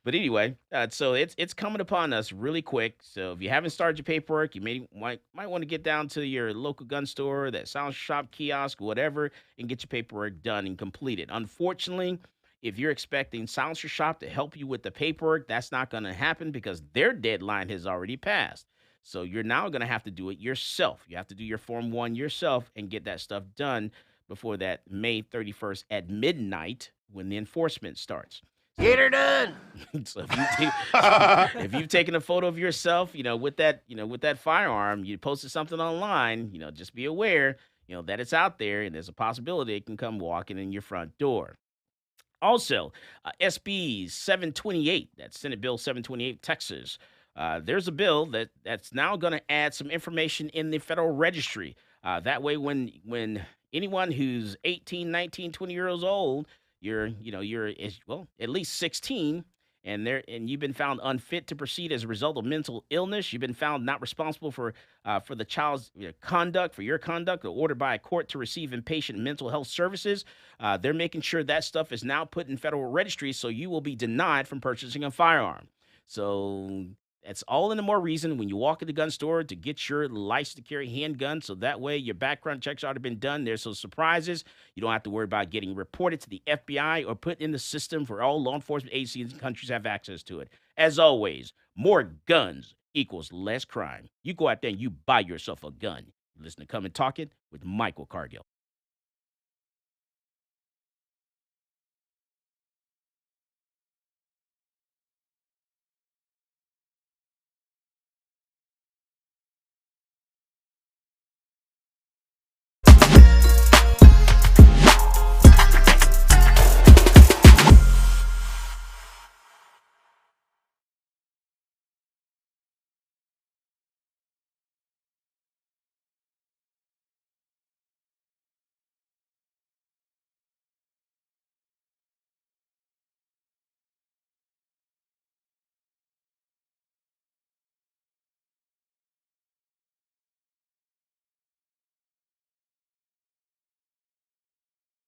But anyway, so it's coming upon us really quick. So if you haven't started your paperwork, you might want to get down to your local gun store, that sound shop, kiosk, whatever, and get your paperwork done and completed. Unfortunately, if you're expecting Silencer Shop to help you with the paperwork, that's not going to happen because their deadline has already passed. So you're now going to have to do it yourself. You have to do your Form 1 yourself and get that stuff done before that May 31st at midnight when the enforcement starts. Get her done. So if you've taken a photo of yourself, with that firearm, you posted something online, just be aware, that it's out there and there's a possibility it can come walking in your front door. Also, SB 728, that's Senate Bill 728, Texas. There's a bill that's now going to add some information in the Federal Registry. That way, when anyone who's 18, 19, 20 years old, you're at least 16, and you've been found unfit to proceed as a result of mental illness. You've been found not responsible for the child's conduct, for your conduct, or ordered by a court to receive inpatient mental health services. They're making sure that stuff is now put in Federal Registry, so you will be denied from purchasing a firearm. So that's all in the more reason when you walk in the gun store to get your license to carry handgun. So that way your background checks already been done. There's some surprises. You don't have to worry about getting reported to the FBI or put in the system for all law enforcement agencies and countries have access to it. As always, more guns equals less crime. You go out there and you buy yourself a gun. Listen to Come and Talk It with Michael Cargill.